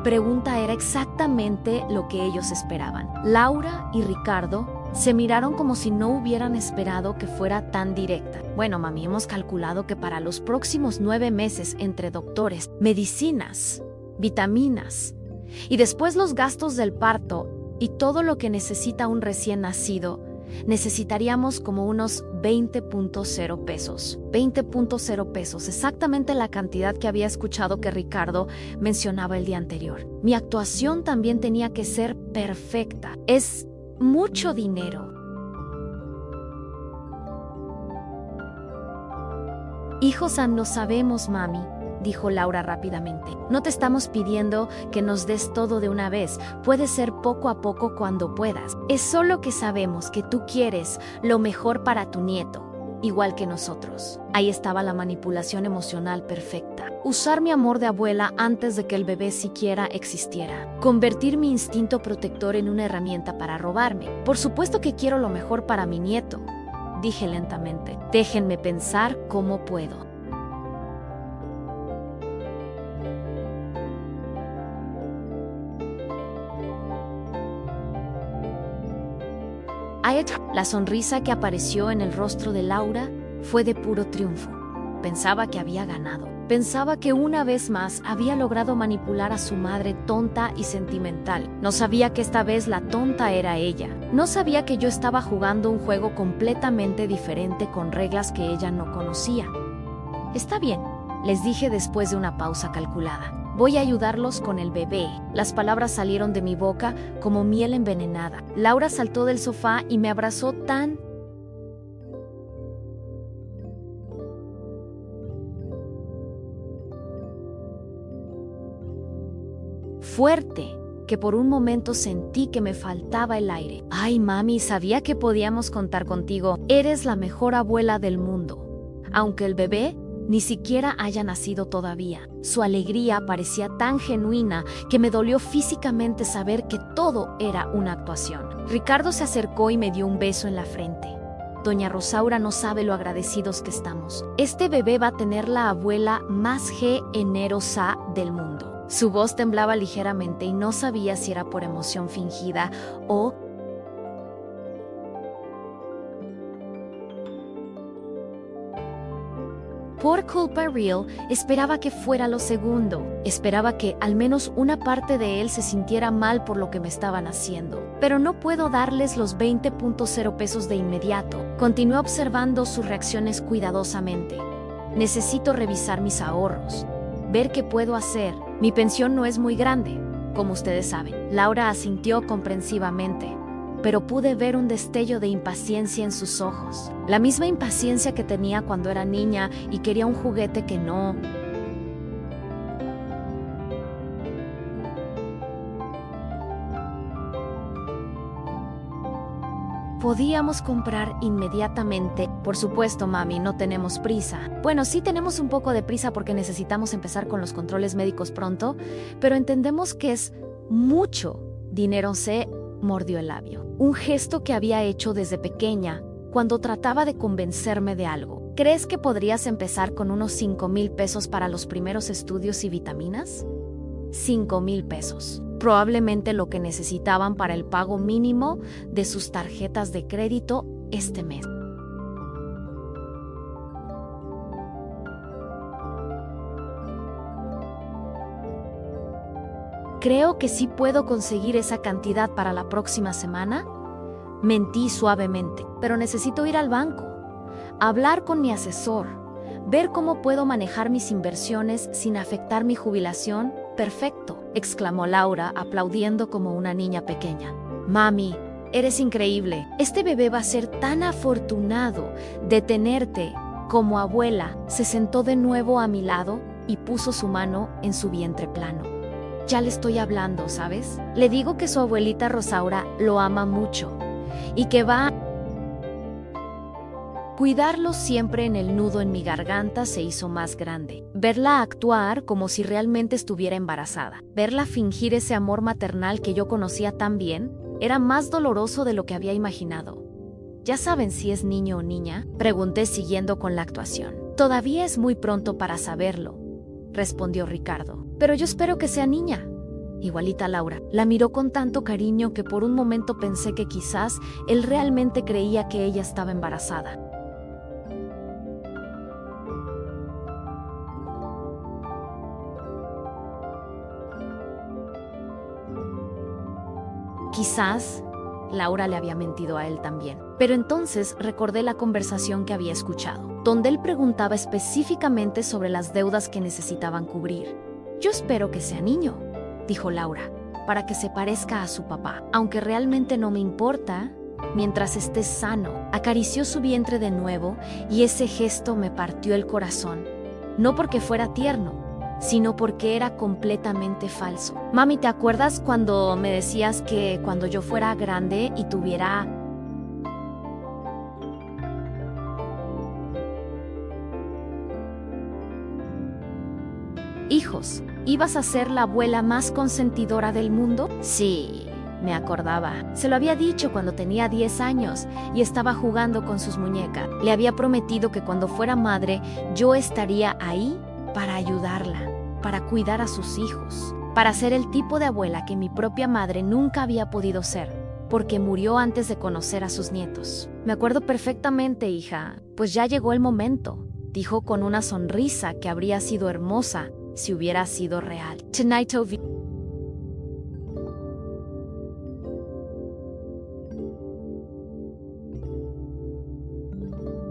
pregunta era exactamente lo que ellos esperaban. Laura y Ricardo se miraron como si no hubieran esperado que fuera tan directa. Bueno, mami, hemos calculado que para los próximos 9 meses, entre doctores, medicinas, vitaminas y después los gastos del parto y todo lo que necesita un recién nacido, necesitaríamos como unos 20.0 pesos. 20.0 pesos, exactamente la cantidad que había escuchado que Ricardo mencionaba el día anterior. Mi actuación también tenía que ser perfecta. Es mucho dinero. Hijos, no sabemos, mami, dijo Laura rápidamente. No te estamos pidiendo que nos des todo de una vez. Puede ser poco a poco cuando puedas. Es solo que sabemos que tú quieres lo mejor para tu nieto, igual que nosotros. Ahí estaba la manipulación emocional perfecta. Usar mi amor de abuela antes de que el bebé siquiera existiera. Convertir mi instinto protector en una herramienta para robarme. Por supuesto que quiero lo mejor para mi nieto, dije lentamente. Déjenme pensar cómo puedo. La sonrisa que apareció en el rostro de Laura fue de puro triunfo. Pensaba que había ganado. Pensaba que una vez más había logrado manipular a su madre tonta y sentimental. No sabía que esta vez la tonta era ella. No sabía que yo estaba jugando un juego completamente diferente con reglas que ella no conocía. Está bien, les dije después de una pausa calculada. Voy a ayudarlos con el bebé. Las palabras salieron de mi boca como miel envenenada. Laura saltó del sofá y me abrazó tan fuerte que por un momento sentí que me faltaba el aire. Ay, mami, sabía que podíamos contar contigo. Eres la mejor abuela del mundo. Aunque el bebé ni siquiera haya nacido todavía. Su alegría parecía tan genuina que me dolió físicamente saber que todo era una actuación. Ricardo se acercó y me dio un beso en la frente. Doña Rosaura no sabe lo agradecidos que estamos. Este bebé va a tener la abuela más generosa del mundo. Su voz temblaba ligeramente y no sabía si era por emoción fingida o por culpa real. Esperaba que fuera lo segundo. Esperaba que al menos una parte de él se sintiera mal por lo que me estaban haciendo. Pero no puedo darles los 20.0 pesos de inmediato. Continué observando sus reacciones cuidadosamente. Necesito revisar mis ahorros, ver qué puedo hacer. Mi pensión no es muy grande, como ustedes saben. Laura asintió comprensivamente, pero pude ver un destello de impaciencia en sus ojos. La misma impaciencia que tenía cuando era niña y quería un juguete que no podíamos comprar inmediatamente. Por supuesto, mami, no tenemos prisa. Bueno, sí tenemos un poco de prisa porque necesitamos empezar con los controles médicos pronto, pero entendemos que es mucho dinero. Se mordió el labio. Un gesto que había hecho desde pequeña, cuando trataba de convencerme de algo. ¿Crees que podrías empezar con unos 5,000 pesos para los primeros estudios y vitaminas? 5,000 pesos. Probablemente lo que necesitaban para el pago mínimo de sus tarjetas de crédito este mes. Creo que sí puedo conseguir esa cantidad para la próxima semana. Mentí suavemente, pero necesito ir al banco, hablar con mi asesor, ver cómo puedo manejar mis inversiones sin afectar mi jubilación. Perfecto, exclamó Laura, aplaudiendo como una niña pequeña. Mami, eres increíble. Este bebé va a ser tan afortunado de tenerte como abuela. Se sentó de nuevo a mi lado y puso su mano en su vientre plano. Ya le estoy hablando, ¿sabes? Le digo que su abuelita Rosaura lo ama mucho y que va a cuidarlo siempre. En el nudo en mi garganta se hizo más grande. Verla actuar como si realmente estuviera embarazada, verla fingir ese amor maternal que yo conocía tan bien, era más doloroso de lo que había imaginado. ¿Ya saben si es niño o niña?, pregunté siguiendo con la actuación. Todavía es muy pronto para saberlo, respondió Ricardo. Pero yo espero que sea niña. Igualita Laura. La miró con tanto cariño que por un momento pensé que quizás él realmente creía que ella estaba embarazada. Quizás Laura le había mentido a él también. Pero entonces recordé la conversación que había escuchado, donde él preguntaba específicamente sobre las deudas que necesitaban cubrir. Yo espero que sea niño, dijo Laura, para que se parezca a su papá. Aunque realmente no me importa, mientras esté sano. Acarició su vientre de nuevo y ese gesto me partió el corazón. No porque fuera tierno, sino porque era completamente falso. Mami, ¿te acuerdas cuando me decías que cuando yo fuera grande y tuviera hijos, ibas a ser la abuela más consentidora del mundo? Sí, me acordaba. Se lo había dicho cuando tenía 10 años y estaba jugando con sus muñecas. Le había prometido que cuando fuera madre yo estaría ahí para ayudarla, para cuidar a sus hijos, para ser el tipo de abuela que mi propia madre nunca había podido ser, porque murió antes de conocer a sus nietos. Me acuerdo perfectamente, hija, pues ya llegó el momento, dijo con una sonrisa que habría sido hermosa si hubiera sido real. Tonight of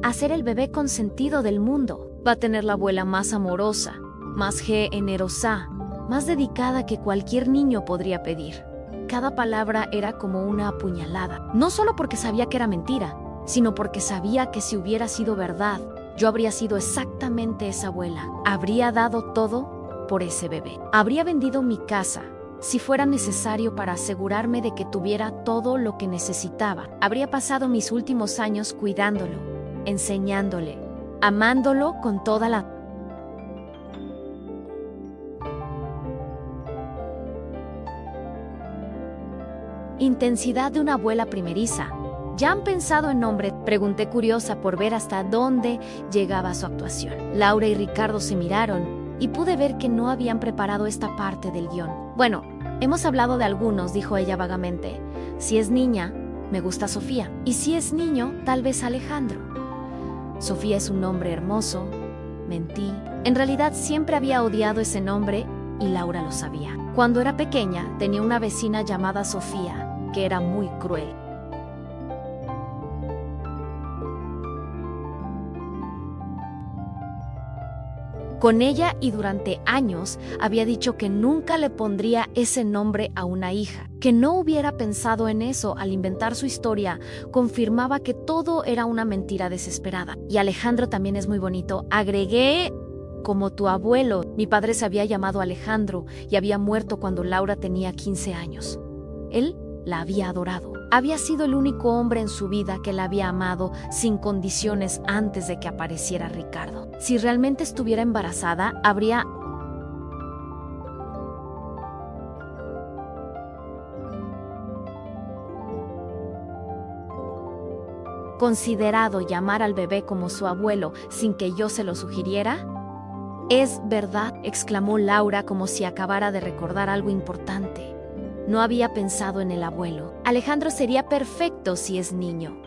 a ser el bebé consentido del mundo. Va a tener la abuela más amorosa, más generosa, más dedicada que cualquier niño podría pedir. Cada palabra era como una apuñalada, no solo porque sabía que era mentira, sino porque sabía que si hubiera sido verdad, yo habría sido exactamente esa abuela. Habría dado todo por ese bebé. Habría vendido mi casa, si fuera necesario para asegurarme de que tuviera todo lo que necesitaba. Habría pasado mis últimos años cuidándolo, enseñándole, amándolo con toda la intensidad de una abuela primeriza. ¿Ya han pensado en nombre? Pregunté curiosa por ver hasta dónde llegaba su actuación. Laura y Ricardo se miraron y pude ver que no habían preparado esta parte del guión. Bueno, hemos hablado de algunos, dijo ella vagamente. Si es niña, me gusta Sofía. Y si es niño, tal vez Alejandro. Sofía es un nombre hermoso. Mentí. En realidad siempre había odiado ese nombre y Laura lo sabía. Cuando era pequeña, tenía una vecina llamada Sofía, que era muy cruel. Con ella y durante años había dicho que nunca le pondría ese nombre a una hija, que no hubiera pensado en eso al inventar su historia, confirmaba que todo era una mentira desesperada. Y Alejandro también es muy bonito. Agregué, como tu abuelo. Mi padre se había llamado Alejandro y había muerto cuando Laura tenía 15 años. Él la había adorado. Había sido el único hombre en su vida que la había amado sin condiciones antes de que apareciera Ricardo. Si realmente estuviera embarazada, habría considerado llamar al bebé como su abuelo sin que yo se lo sugiriera. «Es verdad», exclamó Laura como si acabara de recordar algo importante. No había pensado en el abuelo. Alejandro sería perfecto si es niño.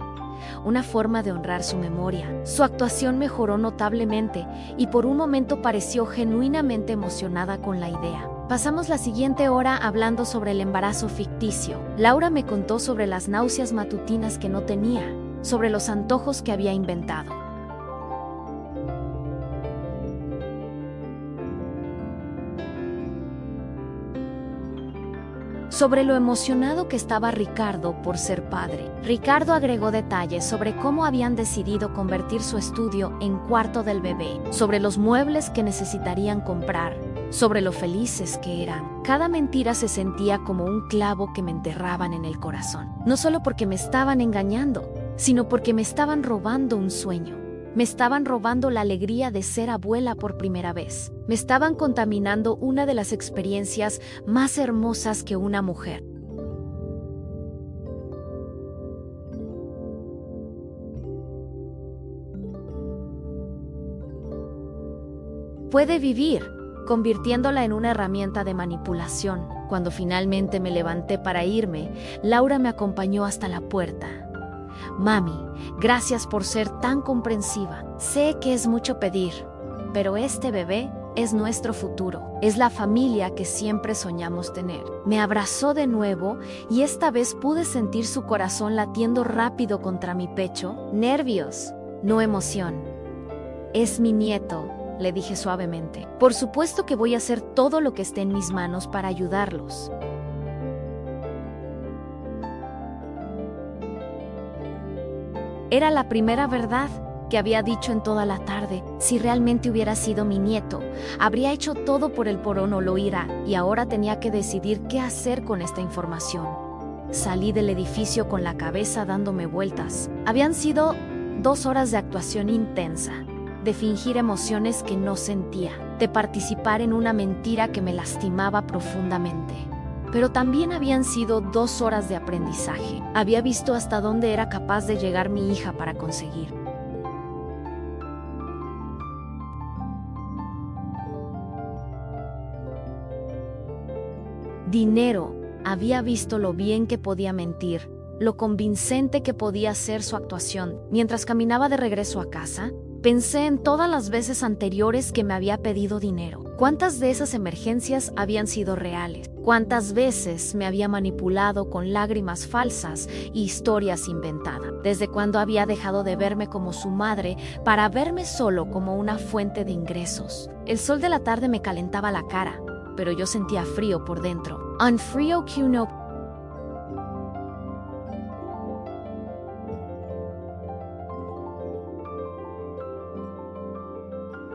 Una forma de honrar su memoria. Su actuación mejoró notablemente y por un momento pareció genuinamente emocionada con la idea. Pasamos la siguiente hora hablando sobre el embarazo ficticio. Laura me contó sobre las náuseas matutinas que no tenía, sobre los antojos que había inventado. Sobre lo emocionado que estaba Ricardo por ser padre. Ricardo agregó detalles sobre cómo habían decidido convertir su estudio en cuarto del bebé, sobre los muebles que necesitarían comprar, sobre lo felices que eran. Cada mentira se sentía como un clavo que me enterraban en el corazón. No solo porque me estaban engañando, sino porque me estaban robando un sueño. Me estaban robando la alegría de ser abuela por primera vez. Me estaban contaminando una de las experiencias más hermosas que una mujer. puede vivir, convirtiéndola en una herramienta de manipulación. Cuando finalmente me levanté para irme, Laura me acompañó hasta la puerta. Mami, gracias por ser tan comprensiva. Sé que es mucho pedir, pero este bebé es nuestro futuro. Es la familia que siempre soñamos tener. Me abrazó de nuevo y esta vez pude sentir su corazón latiendo rápido contra mi pecho. Nervios, no emoción. Es mi nieto, le dije suavemente. Por supuesto que voy a hacer todo lo que esté en mis manos para ayudarlos. Era la primera verdad que había dicho en toda la tarde. Si realmente hubiera sido mi nieto, habría hecho todo por él o no lo irá, y ahora tenía que decidir qué hacer con esta información. Salí del edificio con la cabeza dándome vueltas. Habían sido 2 horas de actuación intensa, de fingir emociones que no sentía, de participar en una mentira que me lastimaba profundamente. Pero también habían sido 2 horas de aprendizaje. Había visto hasta dónde era capaz de llegar mi hija para conseguir. Dinero. Había visto lo bien que podía mentir, lo convincente que podía ser su actuación. Mientras caminaba de regreso a casa, pensé en todas las veces anteriores que me había pedido dinero. ¿Cuántas de esas emergencias habían sido reales? ¿Cuántas veces me había manipulado con lágrimas falsas y historias inventadas? ¿Desde cuándo había dejado de verme como su madre para verme solo como una fuente de ingresos? El sol de la tarde me calentaba la cara, pero yo sentía frío por dentro. Un frío que uno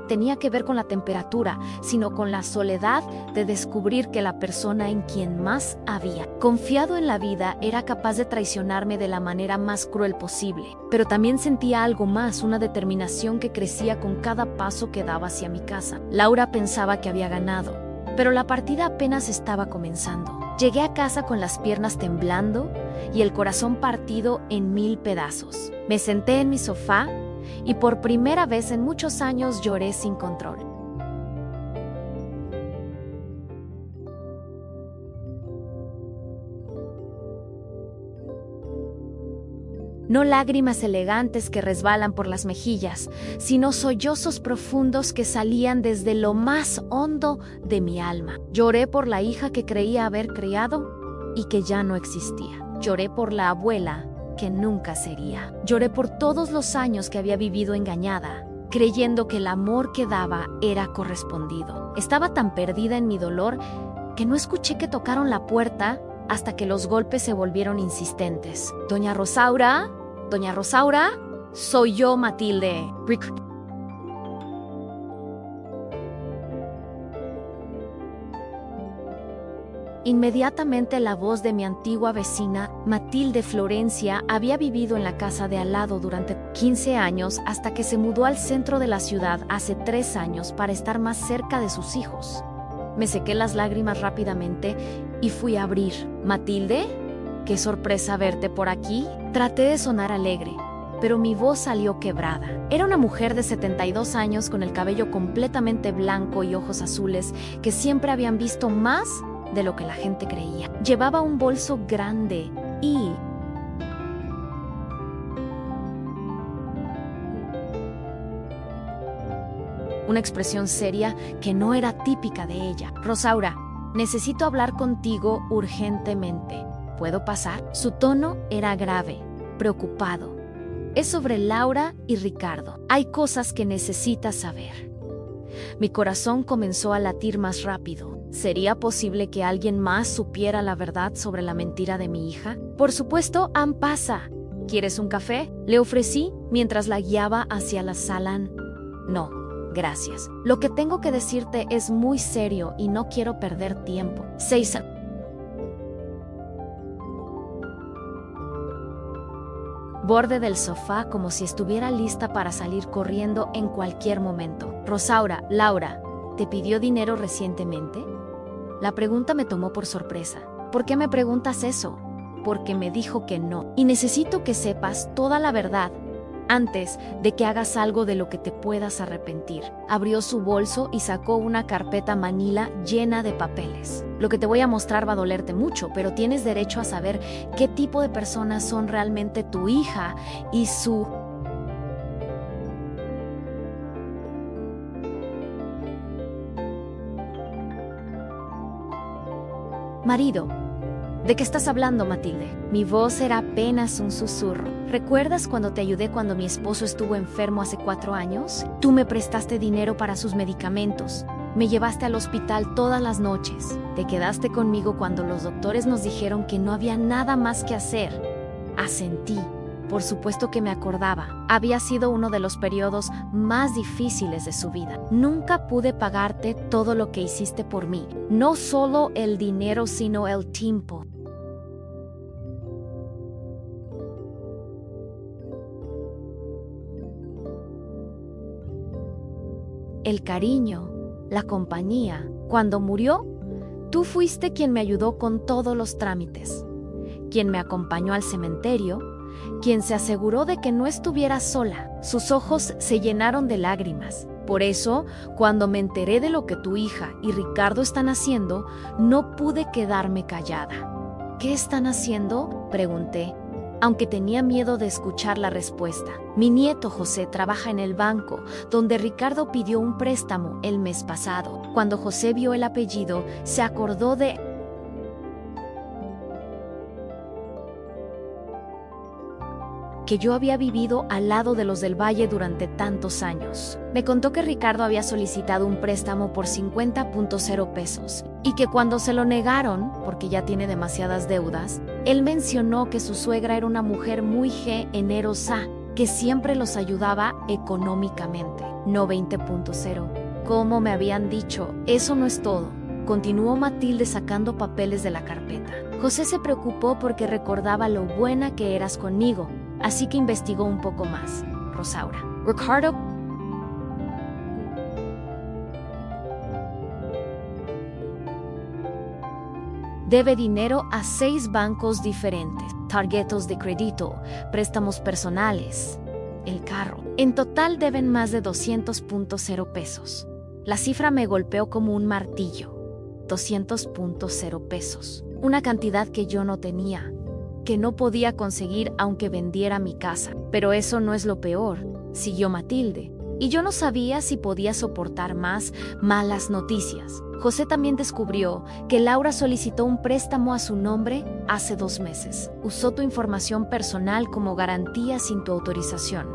tenía que ver con la temperatura, sino con la soledad de descubrir que la persona en quien más había confiado en la vida era capaz de traicionarme de la manera más cruel posible. Pero también sentía algo más, una determinación que crecía con cada paso que daba hacia mi casa. Laura pensaba que había ganado, pero la partida apenas estaba comenzando. Llegué a casa con las piernas temblando y el corazón partido en 1000 pedazos. Me senté en mi sofá y por primera vez en muchos años lloré sin control. No lágrimas elegantes que resbalan por las mejillas, sino sollozos profundos que salían desde lo más hondo de mi alma. Lloré por la hija que creía haber criado y que ya no existía. Lloré por la abuela que nunca sería. Lloré por todos los años que había vivido engañada, creyendo que el amor que daba era correspondido. Estaba tan perdida en mi dolor que no escuché que tocaron la puerta hasta que los golpes se volvieron insistentes. Doña Rosaura, Doña Rosaura, soy yo, Matilde. Inmediatamente la voz de mi antigua vecina, Matilde Florencia, había vivido en la casa de al lado durante 15 años hasta que se mudó al centro de la ciudad hace 3 años para estar más cerca de sus hijos. Me sequé las lágrimas rápidamente y fui a abrir. ¿Matilde? ¡Qué sorpresa verte por aquí! Traté de sonar alegre, pero mi voz salió quebrada. Era una mujer de 72 años con el cabello completamente blanco y ojos azules que siempre habían visto más de lo que la gente creía. Llevaba un bolso grande y una expresión seria que no era típica de ella. Rosaura, necesito hablar contigo urgentemente. ¿Puedo pasar? Su tono era grave, preocupado. Es sobre Laura y Ricardo. Hay cosas que necesitas saber. Mi corazón comenzó a latir más rápido. ¿Sería posible que alguien más supiera la verdad sobre la mentira de mi hija? Por supuesto, pasa. ¿Quieres un café? Le ofrecí mientras la guiaba hacia la sala. No, gracias. Lo que tengo que decirte es muy serio y no quiero perder tiempo. Borde del sofá como si estuviera lista para salir corriendo en cualquier momento. Rosaura, Laura, ¿te pidió dinero recientemente? La pregunta me tomó por sorpresa. ¿Por qué me preguntas eso? Porque me dijo que no. Y necesito que sepas toda la verdad, antes de que hagas algo de lo que te puedas arrepentir. Abrió su bolso y sacó una carpeta manila llena de papeles. Lo que te voy a mostrar va a dolerte mucho, pero tienes derecho a saber qué tipo de personas son realmente tu hija y su marido. ¿De qué estás hablando, Matilde? Mi voz era apenas un susurro. ¿Recuerdas cuando te ayudé cuando mi esposo estuvo enfermo hace 4 años? Tú me prestaste dinero para sus medicamentos. Me llevaste al hospital todas las noches. Te quedaste conmigo cuando los doctores nos dijeron que no había nada más que hacer. Asentí. Por supuesto que me acordaba. Había sido uno de los periodos más difíciles de su vida. Nunca pude pagarte todo lo que hiciste por mí. No solo el dinero, sino el tiempo. El cariño, la compañía. Cuando murió, tú fuiste quien me ayudó con todos los trámites, quien me acompañó al cementerio, quien se aseguró de que no estuviera sola. Sus ojos se llenaron de lágrimas. Por eso, cuando me enteré de lo que tu hija y Ricardo están haciendo, no pude quedarme callada. ¿Qué están haciendo?, pregunté, aunque tenía miedo de escuchar la respuesta. Mi nieto José trabaja en el banco, donde Ricardo pidió un préstamo el mes pasado. Cuando José vio el apellido, se acordó de que yo había vivido al lado de los del Valle durante tantos años. Me contó que Ricardo había solicitado un préstamo por 50.0 pesos y que cuando se lo negaron, porque ya tiene demasiadas deudas, él mencionó que su suegra era una mujer muy generosa, que siempre los ayudaba económicamente, no 20.0. Como me habían dicho, eso no es todo. Continuó Matilde sacando papeles de la carpeta. José se preocupó porque recordaba lo buena que eras conmigo, así que investigó un poco más. Rosaura. Ricardo debe dinero a 6 bancos diferentes, tarjetas de crédito, préstamos personales, el carro. En total deben más de 200.0 pesos. La cifra me golpeó como un martillo. 200.0 pesos. Una cantidad que yo no tenía, que no podía conseguir aunque vendiera mi casa. Pero eso no es lo peor, siguió Matilde. Y yo no sabía si podía soportar más malas noticias. José también descubrió que Laura solicitó un préstamo a su nombre hace 2 meses. Usó tu información personal como garantía sin tu autorización.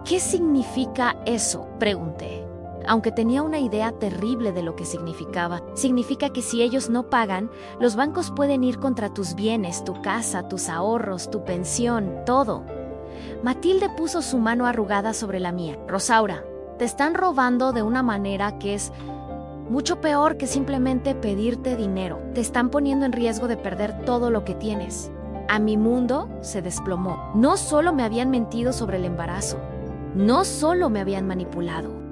¿Qué significa eso?, pregunté. Aunque tenía una idea terrible de lo que significaba. Significa que si ellos no pagan, los bancos pueden ir contra tus bienes, tu casa, tus ahorros, tu pensión, todo. Matilde puso su mano arrugada sobre la mía. Rosaura, te están robando de una manera que es mucho peor que simplemente pedirte dinero. Te están poniendo en riesgo de perder todo lo que tienes. A mi mundo se desplomó. No solo me habían mentido sobre el embarazo, no solo me habían manipulado.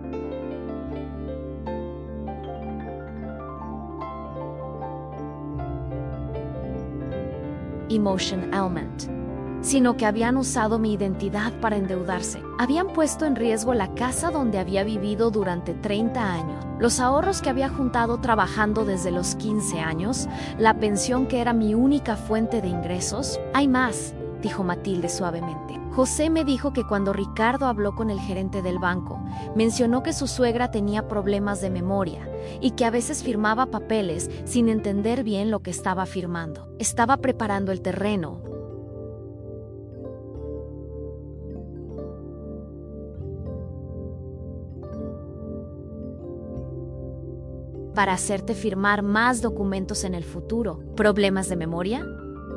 Emotion Element, sino que habían usado mi identidad para endeudarse. Habían puesto en riesgo la casa donde había vivido durante 30 años, los ahorros que había juntado trabajando desde los 15 años, la pensión que era mi única fuente de ingresos. Hay más, dijo Matilde suavemente. José me dijo que cuando Ricardo habló con el gerente del banco, mencionó que su suegra tenía problemas de memoria y que a veces firmaba papeles sin entender bien lo que estaba firmando. Estaba preparando el terreno para hacerte firmar más documentos en el futuro. ¿Problemas de memoria?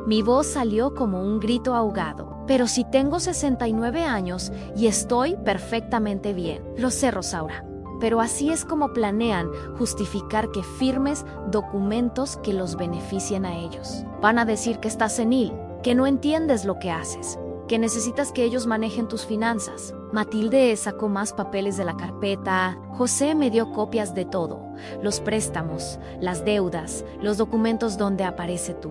Mi voz salió como un grito ahogado. Pero si tengo 69 años y estoy perfectamente bien. Lo sé, Rosaura. Pero así es como planean justificar que firmes documentos que los beneficien a ellos. Van a decir que estás senil, que no entiendes lo que haces, que necesitas que ellos manejen tus finanzas. Matilde sacó más papeles de la carpeta. José me dio copias de todo: los préstamos, las deudas, los documentos donde aparece tú.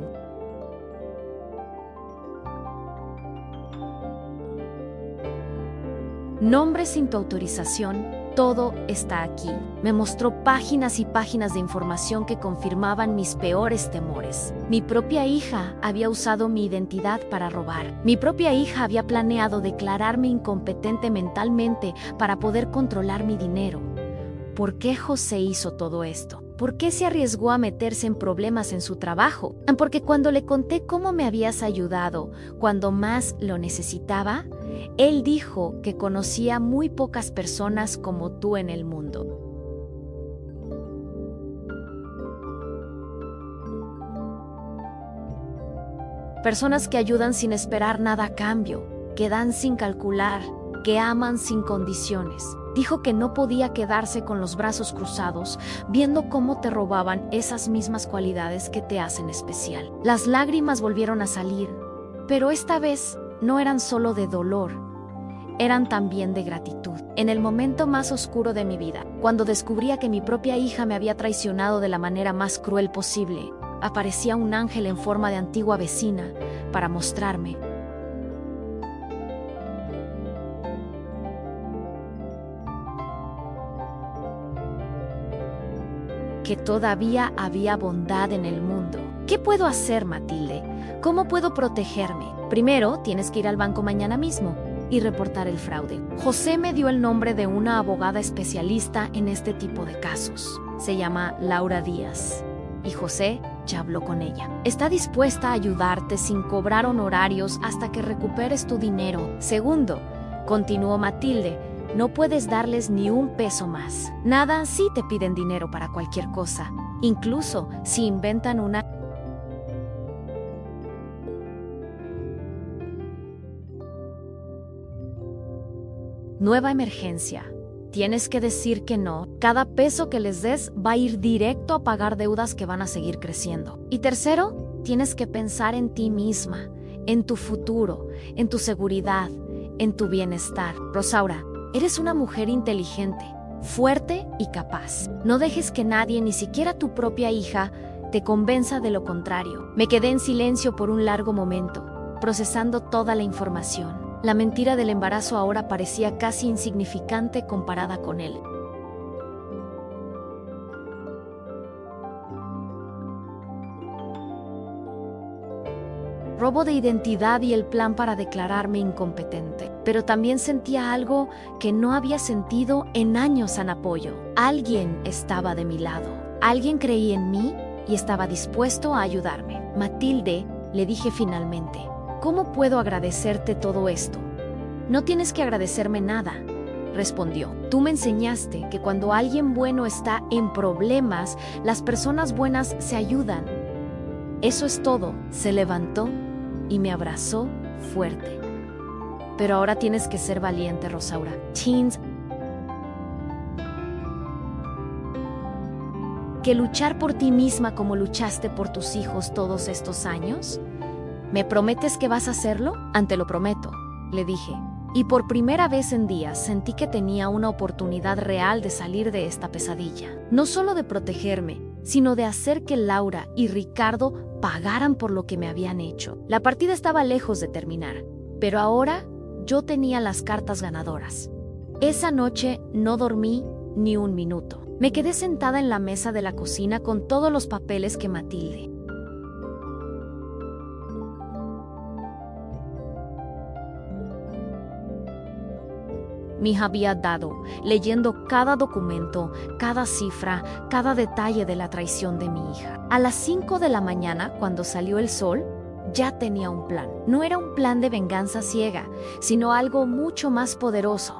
Nombre sin tu autorización, todo está aquí. Me mostró páginas y páginas de información que confirmaban mis peores temores. Mi propia hija había usado mi identidad para robar. Mi propia hija había planeado declararme incompetente mentalmente para poder controlar mi dinero. ¿Por qué José hizo todo esto? ¿Por qué se arriesgó a meterse en problemas en su trabajo? Porque cuando le conté cómo me habías ayudado cuando más lo necesitaba, él dijo que conocía muy pocas personas como tú en el mundo. Personas que ayudan sin esperar nada a cambio, que dan sin calcular, que aman sin condiciones. Dijo que no podía quedarse con los brazos cruzados viendo cómo te robaban esas mismas cualidades que te hacen especial. Las lágrimas volvieron a salir, pero esta vez no eran solo de dolor, eran también de gratitud. En el momento más oscuro de mi vida, cuando descubría que mi propia hija me había traicionado de la manera más cruel posible, aparecía un ángel en forma de antigua vecina para mostrarme que todavía había bondad en el mundo. ¿Qué puedo hacer, Matilde? ¿Cómo puedo protegerme? Primero, tienes que ir al banco mañana mismo y reportar el fraude. José me dio el nombre de una abogada especialista en este tipo de casos. Se llama Laura Díaz. Y José ya habló con ella. Está dispuesta a ayudarte sin cobrar honorarios hasta que recuperes tu dinero. Segundo, continuó Matilde, no puedes darles ni un peso más. Nada, sí te piden dinero para cualquier cosa. Incluso si inventan una nueva emergencia. Tienes que decir que no. Cada peso que les des va a ir directo a pagar deudas que van a seguir creciendo. Y tercero, tienes que pensar en ti misma, en tu futuro, en tu seguridad, en tu bienestar. Rosaura, eres una mujer inteligente, fuerte y capaz. No dejes que nadie, ni siquiera tu propia hija, te convenza de lo contrario. Me quedé en silencio por un largo momento, procesando toda la información. La mentira del embarazo ahora parecía casi insignificante comparada con él. Robo de identidad y el plan para declararme incompetente. Pero también sentía algo que no había sentido en años en apoyo. Alguien estaba de mi lado. Alguien creía en mí y estaba dispuesto a ayudarme. Matilde, le dije finalmente, ¿cómo puedo agradecerte todo esto? No tienes que agradecerme nada, respondió. Tú me enseñaste que cuando alguien bueno está en problemas, las personas buenas se ayudan. Eso es todo. Se levantó y me abrazó fuerte. Pero ahora tienes que ser valiente, Rosaura. Teens, ¿que luchar por ti misma como luchaste por tus hijos todos estos años? ¿Me prometes que vas a hacerlo? Te lo prometo, le dije. Y por primera vez en días sentí que tenía una oportunidad real de salir de esta pesadilla. No solo de protegerme, sino de hacer que Laura y Ricardo pagaran por lo que me habían hecho. La partida estaba lejos de terminar, pero ahora yo tenía las cartas ganadoras. Esa noche no dormí ni un minuto. Me quedé sentada en la mesa de la cocina con todos los papeles que Matilde me había dado, leyendo cada documento, cada cifra, cada detalle de la traición de mi hija. A las 5 de la mañana, cuando salió el sol, ya tenía un plan. No era un plan de venganza ciega, sino algo mucho más poderoso.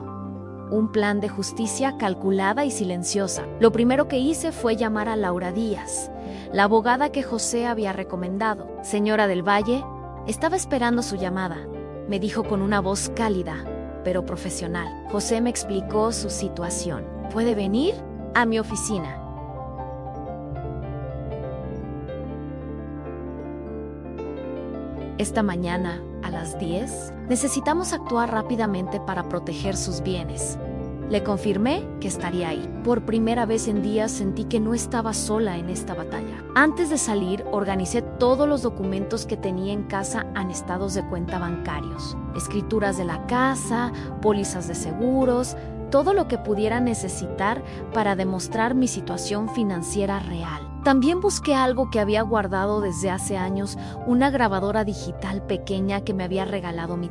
Un plan de justicia calculada y silenciosa. Lo primero que hice fue llamar a Laura Díaz, la abogada que José había recomendado. Señora del Valle, estaba esperando su llamada, me dijo con una voz cálida, pero profesional. José me explicó su situación. ¿Puede venir a mi oficina? Esta mañana, a las 10, necesitamos actuar rápidamente para proteger sus bienes. Le confirmé que estaría ahí. Por primera vez en días sentí que no estaba sola en esta batalla. Antes de salir, organicé todos los documentos que tenía en casa en estados de cuenta bancarios, escrituras de la casa, pólizas de seguros, todo lo que pudiera necesitar para demostrar mi situación financiera real. También busqué algo que había guardado desde hace años, una grabadora digital pequeña que me había regalado mi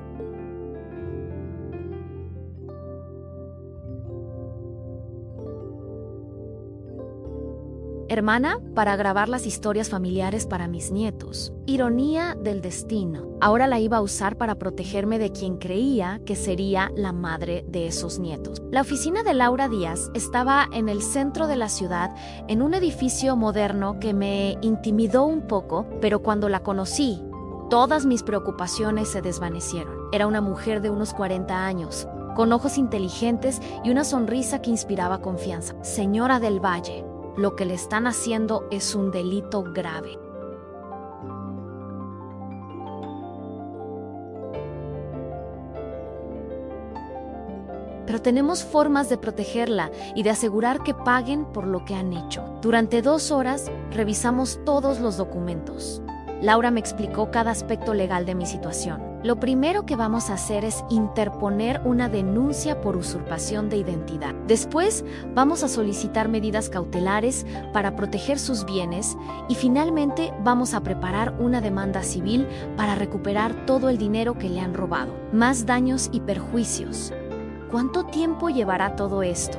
hermana para grabar las historias familiares para mis nietos. Ironía del destino. Ahora la iba a usar para protegerme de quien creía que sería la madre de esos nietos. La oficina de Laura Díaz estaba en el centro de la ciudad, en un edificio moderno que me intimidó un poco, pero cuando la conocí, todas mis preocupaciones se desvanecieron. Era una mujer de unos 40 años, con ojos inteligentes y una sonrisa que inspiraba confianza. Señora del Valle, lo que le están haciendo es un delito grave. Pero tenemos formas de protegerla y de asegurar que paguen por lo que han hecho. Durante 2 horas revisamos todos los documentos. Laura me explicó cada aspecto legal de mi situación. Lo primero que vamos a hacer es interponer una denuncia por usurpación de identidad. Después vamos a solicitar medidas cautelares para proteger sus bienes y finalmente vamos a preparar una demanda civil para recuperar todo el dinero que le han robado. Más daños y perjuicios. ¿Cuánto tiempo llevará todo esto?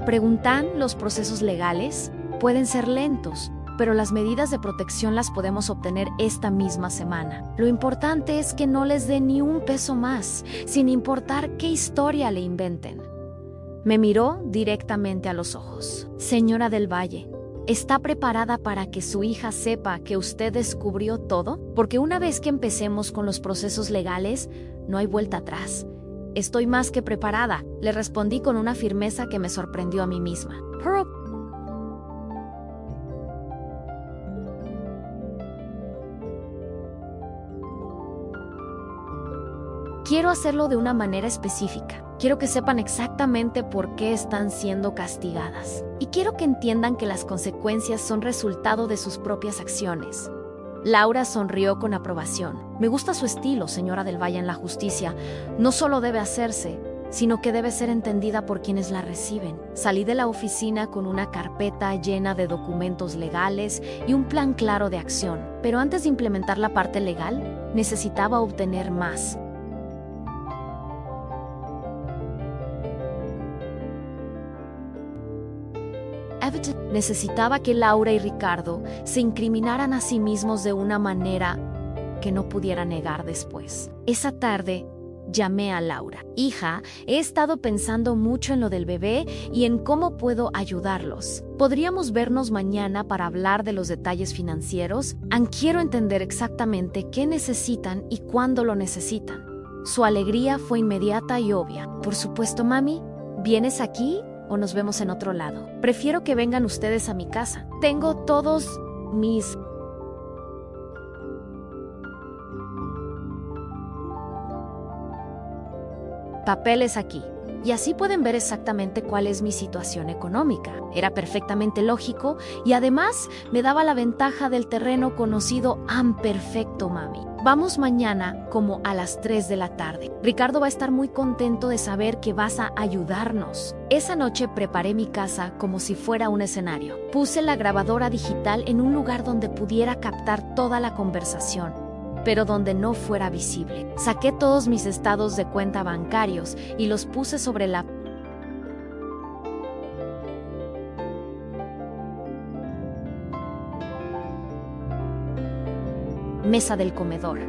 Preguntan, los procesos legales pueden ser lentos, pero las medidas de protección las podemos obtener esta misma semana. Lo importante es que no les dé ni un peso más, sin importar qué historia le inventen. Me miró directamente a los ojos. Señora del Valle, ¿está preparada para que su hija sepa que usted descubrió todo? Porque una vez que empecemos con los procesos legales, no hay vuelta atrás. Estoy más que preparada, le respondí con una firmeza que me sorprendió a mí misma. Pero quiero hacerlo de una manera específica. Quiero que sepan exactamente por qué están siendo castigadas. Y quiero que entiendan que las consecuencias son resultado de sus propias acciones. Laura sonrió con aprobación. Me gusta su estilo, señora del Valle, en la justicia. No solo debe hacerse, sino que debe ser entendida por quienes la reciben. Salí de la oficina con una carpeta llena de documentos legales y un plan claro de acción. Pero antes de implementar la parte legal, necesitaba obtener más. Necesitaba que Laura y Ricardo se incriminaran a sí mismos de una manera que no pudiera negar después. Esa tarde llamé a Laura. Hija, he estado pensando mucho en lo del bebé y en cómo puedo ayudarlos. ¿Podríamos vernos mañana para hablar de los detalles financieros? Quiero entender exactamente qué necesitan y cuándo lo necesitan. Su alegría fue inmediata y obvia. Por supuesto, mami. ¿Vienes aquí o nos vemos en otro lado? Prefiero que vengan ustedes a mi casa. Tengo todos mis papeles aquí. Y así pueden ver exactamente cuál es mi situación económica. Era perfectamente lógico y además me daba la ventaja del terreno conocido. Perfecto, mami. Vamos mañana como a las 3 de la tarde. Ricardo va a estar muy contento de saber que vas a ayudarnos. Esa noche preparé mi casa como si fuera un escenario. Puse la grabadora digital en un lugar donde pudiera captar toda la conversación, pero donde no fuera visible. Saqué todos mis estados de cuenta bancarios y los puse sobre la mesa del comedor,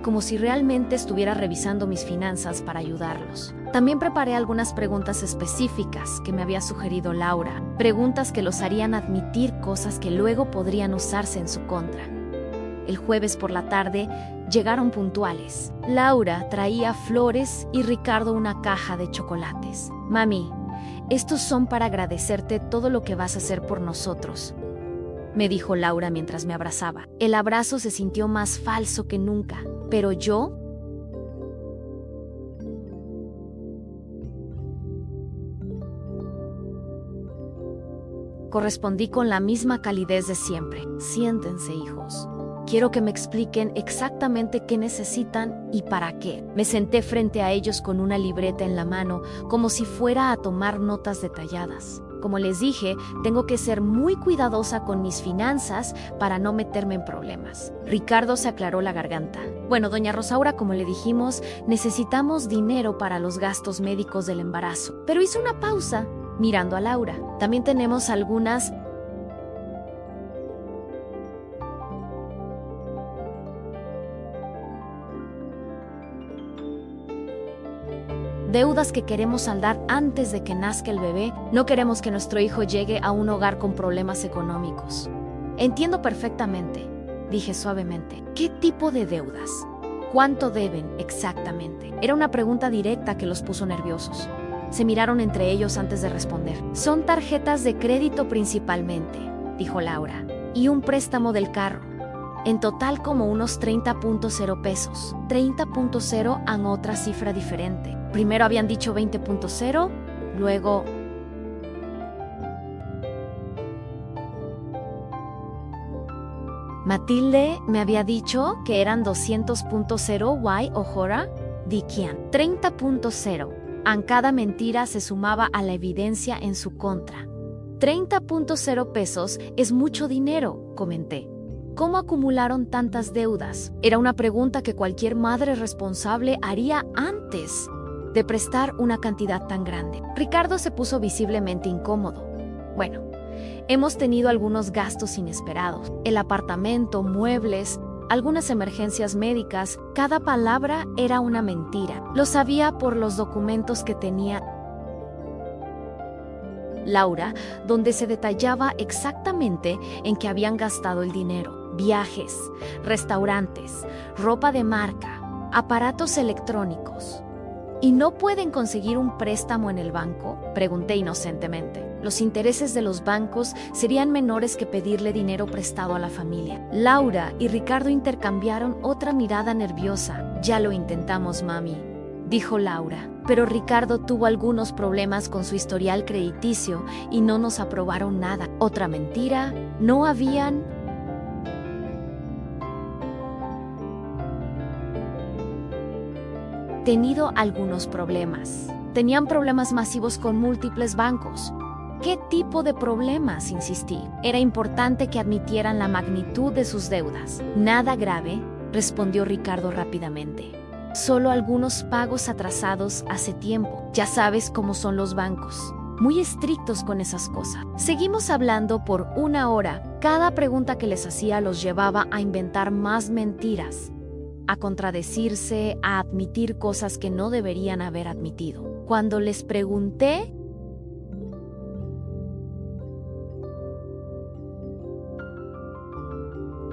como si realmente estuviera revisando mis finanzas para ayudarlos. También preparé algunas preguntas específicas que me había sugerido Laura, preguntas que los harían admitir cosas que luego podrían usarse en su contra. El jueves por la tarde llegaron puntuales. Laura traía flores y Ricardo una caja de chocolates. Mami, estos son para agradecerte todo lo que vas a hacer por nosotros. me dijo Laura mientras me abrazaba. El abrazo se sintió más falso que nunca, pero yo... correspondí con la misma calidez de siempre. Siéntense, hijos. Quiero que me expliquen exactamente qué necesitan y para qué. Me senté frente a ellos con una libreta en la mano, como si fuera a tomar notas detalladas. Como les dije, tengo que ser muy cuidadosa con mis finanzas para no meterme en problemas. Ricardo se aclaró la garganta. Bueno, doña Rosaura, como le dijimos, necesitamos dinero para los gastos médicos del embarazo. Pero hizo una pausa, mirando a Laura. También tenemos algunas deudas que queremos saldar antes de que nazca el bebé. No queremos que nuestro hijo llegue a un hogar con problemas económicos. Entiendo perfectamente, dije suavemente. ¿Qué tipo de deudas? ¿Cuánto deben exactamente? Era una pregunta directa que los puso nerviosos. Se miraron entre ellos antes de responder. Son tarjetas de crédito principalmente, dijo Laura, y un préstamo del carro. En total como unos 30.0 pesos. 30.0 a otra cifra diferente. Primero habían dicho 20.0, luego... Matilde me había dicho que eran 200.0 guay o jora, di quién. 30.0. A cada mentira se sumaba a la evidencia en su contra. 30.0 pesos es mucho dinero, comenté. ¿Cómo acumularon tantas deudas? Era una pregunta que cualquier madre responsable haría antes de prestar una cantidad tan grande. Ricardo se puso visiblemente incómodo. Bueno, hemos tenido algunos gastos inesperados. El apartamento, muebles, algunas emergencias médicas. Cada palabra era una mentira. Lo sabía por los documentos que tenía Laura, donde se detallaba exactamente en qué habían gastado el dinero. Viajes, restaurantes, ropa de marca, aparatos electrónicos. ¿Y no pueden conseguir un préstamo en el banco?, pregunté inocentemente. Los intereses de los bancos serían menores que pedirle dinero prestado a la familia. Laura y Ricardo intercambiaron otra mirada nerviosa. Ya lo intentamos, mami, dijo Laura. Pero Ricardo tuvo algunos problemas con su historial crediticio y no nos aprobaron nada. Otra mentira, no habían... tenido algunos problemas. Tenían problemas masivos con múltiples bancos. ¿Qué tipo de problemas?, insistí. Era importante que admitieran la magnitud de sus deudas. Nada grave, respondió Ricardo rápidamente. Solo algunos pagos atrasados hace tiempo. Ya sabes cómo son los bancos. Muy estrictos con esas cosas. Seguimos hablando por 1 hora. Cada pregunta que les hacía los llevaba a inventar más mentiras, a contradecirse, a admitir cosas que no deberían haber admitido. Cuando les pregunté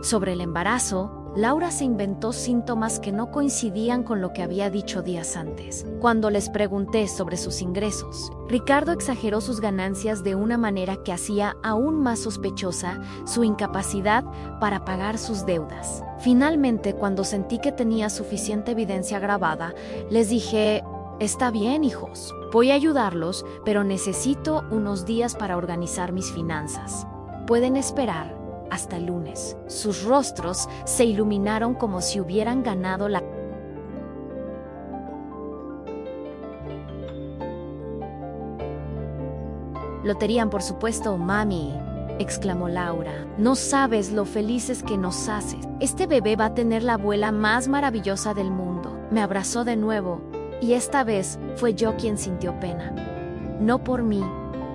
sobre el embarazo, Laura se inventó síntomas que no coincidían con lo que había dicho días antes. Cuando les pregunté sobre sus ingresos, Ricardo exageró sus ganancias de una manera que hacía aún más sospechosa su incapacidad para pagar sus deudas. Finalmente, cuando sentí que tenía suficiente evidencia grabada, les dije: está bien, hijos, voy a ayudarlos, pero necesito unos días para organizar mis finanzas. Pueden esperar hasta el lunes. Sus rostros se iluminaron como si hubieran ganado la lotería, por supuesto, mami, exclamó Laura. No sabes lo felices que nos haces. Este bebé va a tener la abuela más maravillosa del mundo. Me abrazó de nuevo, y esta vez fue yo quien sintió pena. No por mí,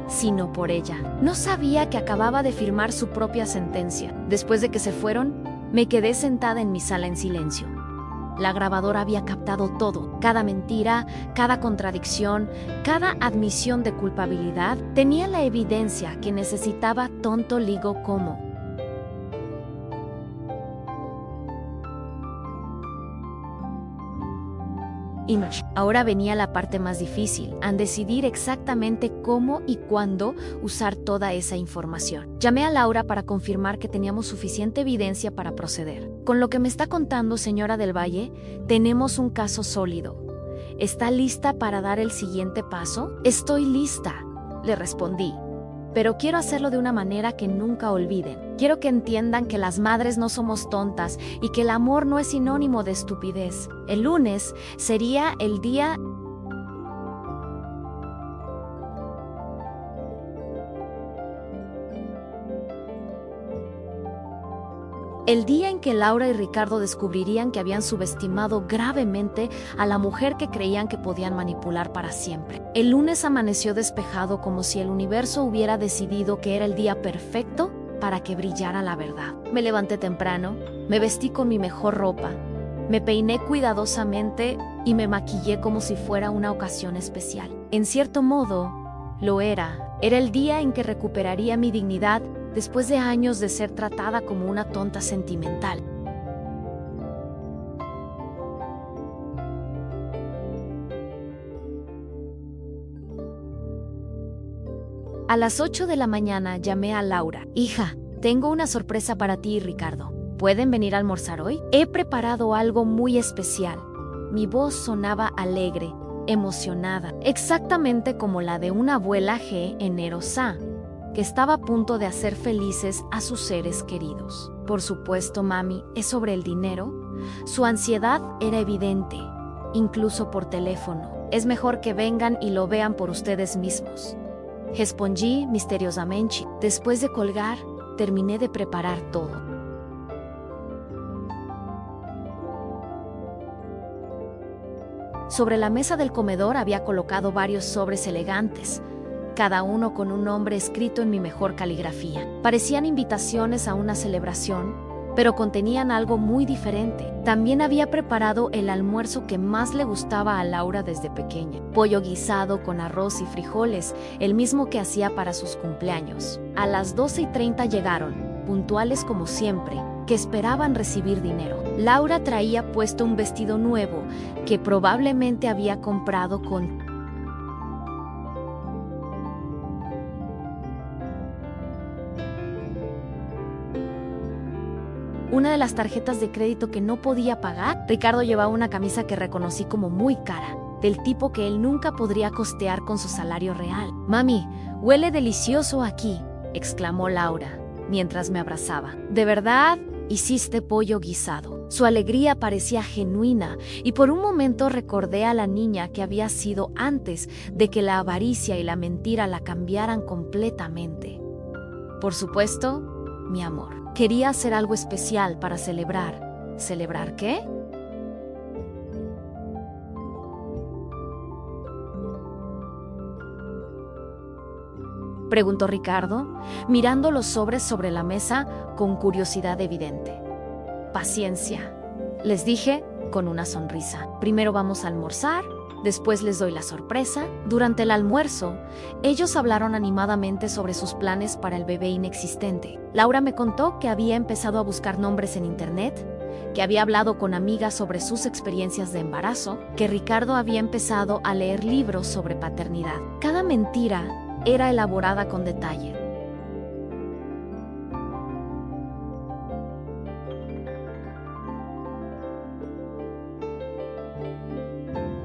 sino por ella. No sabía que acababa de firmar su propia sentencia. Después de que se fueron, me quedé sentada en mi sala en silencio. La grabadora había captado todo. Cada mentira, cada contradicción, cada admisión de culpabilidad tenía la evidencia que necesitaba tonto ligo como. Y ahora venía la parte más difícil, a decidir exactamente cómo y cuándo usar toda esa información. Llamé a Laura para confirmar que teníamos suficiente evidencia para proceder. Con lo que me está contando, señora del Valle, tenemos un caso sólido. ¿Está lista para dar el siguiente paso? Estoy lista, le respondí. Pero quiero hacerlo de una manera que nunca olviden. Quiero que entiendan que las madres no somos tontas y que el amor no es sinónimo de estupidez. El lunes sería el día en que Laura y Ricardo descubrirían que habían subestimado gravemente a la mujer que creían que podían manipular para siempre. El lunes amaneció despejado, como si el universo hubiera decidido que era el día perfecto para que brillara la verdad. Me levanté temprano, me vestí con mi mejor ropa, me peiné cuidadosamente y me maquillé como si fuera una ocasión especial. En cierto modo, lo era. Era el día en que recuperaría mi dignidad después de años de ser tratada como una tonta sentimental. A las 8 de la mañana llamé a Laura. Hija, tengo una sorpresa para ti y Ricardo. ¿Pueden venir a almorzar hoy? He preparado algo muy especial. Mi voz sonaba alegre, emocionada, exactamente como la de una abuela generosa, que estaba a punto de hacer felices a sus seres queridos. Por supuesto, mami, ¿es sobre el dinero? Su ansiedad era evidente, incluso por teléfono. Es mejor que vengan y lo vean por ustedes mismos. Respondí misteriosamente. Después de colgar, terminé de preparar todo. Sobre la mesa del comedor había colocado varios sobres elegantes, cada uno con un nombre escrito en mi mejor caligrafía. Parecían invitaciones a una celebración, pero contenían algo muy diferente. También había preparado el almuerzo que más le gustaba a Laura desde pequeña: pollo guisado con arroz y frijoles, el mismo que hacía para sus cumpleaños. A las 12:30 llegaron, puntuales como siempre, que esperaban recibir dinero. Laura traía puesto un vestido nuevo que probablemente había comprado con una de las tarjetas de crédito que no podía pagar. Ricardo llevaba una camisa que reconocí como muy cara, del tipo que él nunca podría costear con su salario real. Mami, huele delicioso aquí, exclamó Laura, mientras me abrazaba. ¿De verdad hiciste pollo guisado? Su alegría parecía genuina y por un momento recordé a la niña que había sido antes de que la avaricia y la mentira la cambiaran completamente. Por supuesto, mi amor. Quería hacer algo especial para celebrar. ¿Celebrar qué? Preguntó Ricardo, mirando los sobres sobre la mesa con curiosidad evidente. Paciencia, les dije con una sonrisa. Primero vamos a almorzar, después les doy la sorpresa. Durante el almuerzo, ellos hablaron animadamente sobre sus planes para el bebé inexistente. Laura me contó que había empezado a buscar nombres en internet, que había hablado con amigas sobre sus experiencias de embarazo, que Ricardo había empezado a leer libros sobre paternidad. Cada mentira era elaborada con detalle.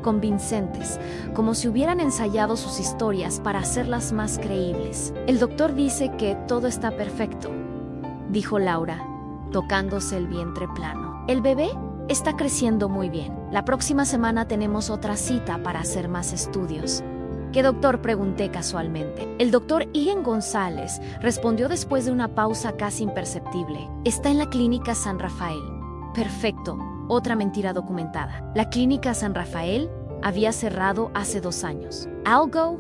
Convincentes, como si hubieran ensayado sus historias para hacerlas más creíbles. El doctor dice que todo está perfecto, dijo Laura, tocándose el vientre plano. El bebé está creciendo muy bien. La próxima semana tenemos otra cita para hacer más estudios. ¿Qué doctor?, pregunté casualmente. El doctor Ian González respondió después de una pausa casi imperceptible. Está en la clínica San Rafael. Perfecto. Otra mentira documentada. La clínica San Rafael había cerrado hace 2 años. ¿Algo?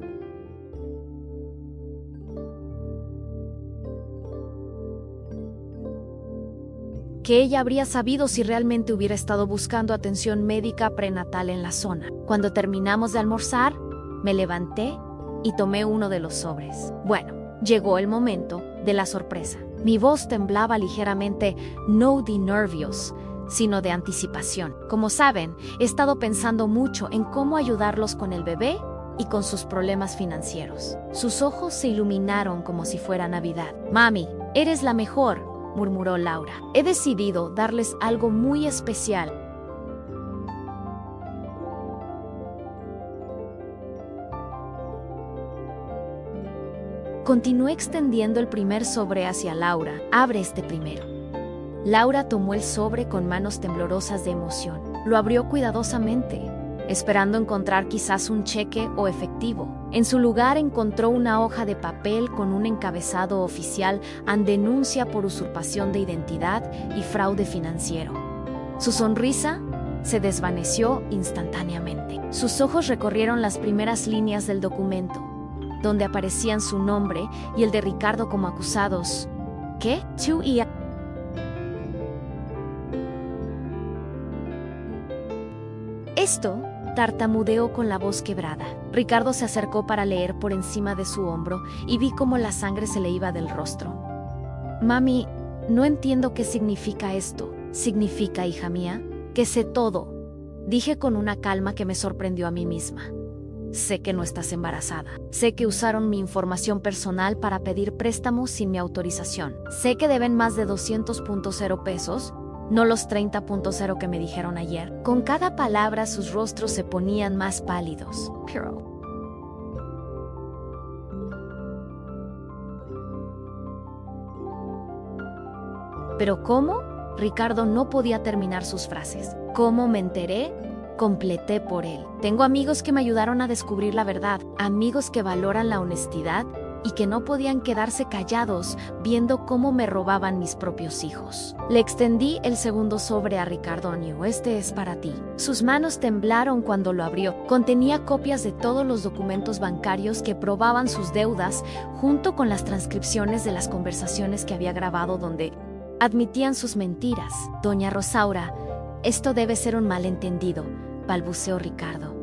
Que ella habría sabido si realmente hubiera estado buscando atención médica prenatal en la zona. Cuando terminamos de almorzar, me levanté y tomé uno de los sobres. Bueno, llegó el momento de la sorpresa. Mi voz temblaba ligeramente, no de nervios, sino de anticipación. Como saben, he estado pensando mucho en cómo ayudarlos con el bebé y con sus problemas financieros. Sus ojos se iluminaron como si fuera Navidad. Mami, eres la mejor, murmuró Laura. He decidido darles algo muy especial. Continué extendiendo el primer sobre hacia Laura. Abre este primero. Laura tomó el sobre con manos temblorosas de emoción. Lo abrió cuidadosamente, esperando encontrar quizás un cheque o efectivo. En su lugar encontró una hoja de papel con un encabezado oficial en denuncia por usurpación de identidad y fraude financiero. Su sonrisa se desvaneció instantáneamente. Sus ojos recorrieron las primeras líneas del documento, donde aparecían su nombre y el de Ricardo como acusados. ¿Qué? Chu y esto, tartamudeó con la voz quebrada. Ricardo se acercó para leer por encima de su hombro y vi cómo la sangre se le iba del rostro. Mami, no entiendo qué significa esto. ¿Significa, hija mía, que sé todo? Dije con una calma que me sorprendió a mí misma. Sé que no estás embarazada. Sé que usaron mi información personal para pedir préstamos sin mi autorización. Sé que deben más de 200.0 pesos, no los 30.0 que me dijeron ayer. Con cada palabra sus rostros se ponían más pálidos. ¿Pero cómo? Ricardo no podía terminar sus frases. ¿Cómo me enteré? Completé por él. Tengo amigos que me ayudaron a descubrir la verdad, amigos que valoran la honestidad y que no podían quedarse callados viendo cómo me robaban mis propios hijos. Le extendí el segundo sobre a Ricardo. Este es para ti. Sus manos temblaron cuando lo abrió. Contenía copias de todos los documentos bancarios que probaban sus deudas, junto con las transcripciones de las conversaciones que había grabado donde admitían sus mentiras. Doña Rosaura, esto debe ser un malentendido, balbuceó Ricardo.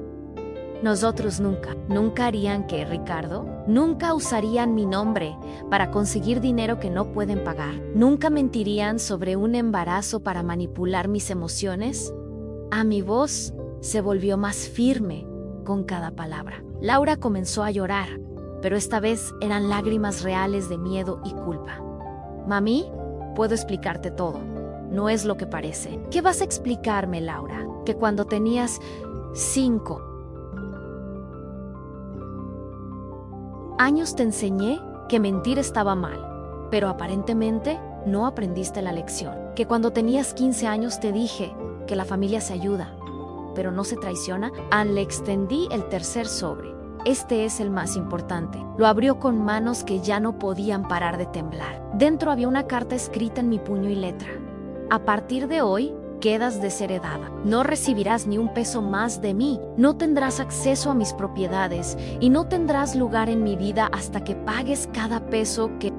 Nosotros nunca harían que, Ricardo, nunca usarían mi nombre para conseguir dinero que no pueden pagar. Nunca mentirían sobre un embarazo para manipular mis emociones. Mi voz se volvió más firme con cada palabra. Laura comenzó a llorar, pero esta vez eran lágrimas reales de miedo y culpa. Mami, puedo explicarte todo. No es lo que parece. ¿Qué vas a explicarme, Laura? Que cuando tenías 5 años te enseñé que mentir estaba mal, pero aparentemente no aprendiste la lección. Que cuando tenías 15 años te dije que la familia se ayuda, pero no se traiciona. Le extendí el tercer sobre. Este es el más importante. Lo abrió con manos que ya no podían parar de temblar. Dentro había una carta escrita en mi puño y letra. A partir de hoy, quedas desheredada. No recibirás ni un peso más de mí. No tendrás acceso a mis propiedades y no tendrás lugar en mi vida hasta que pagues cada peso que...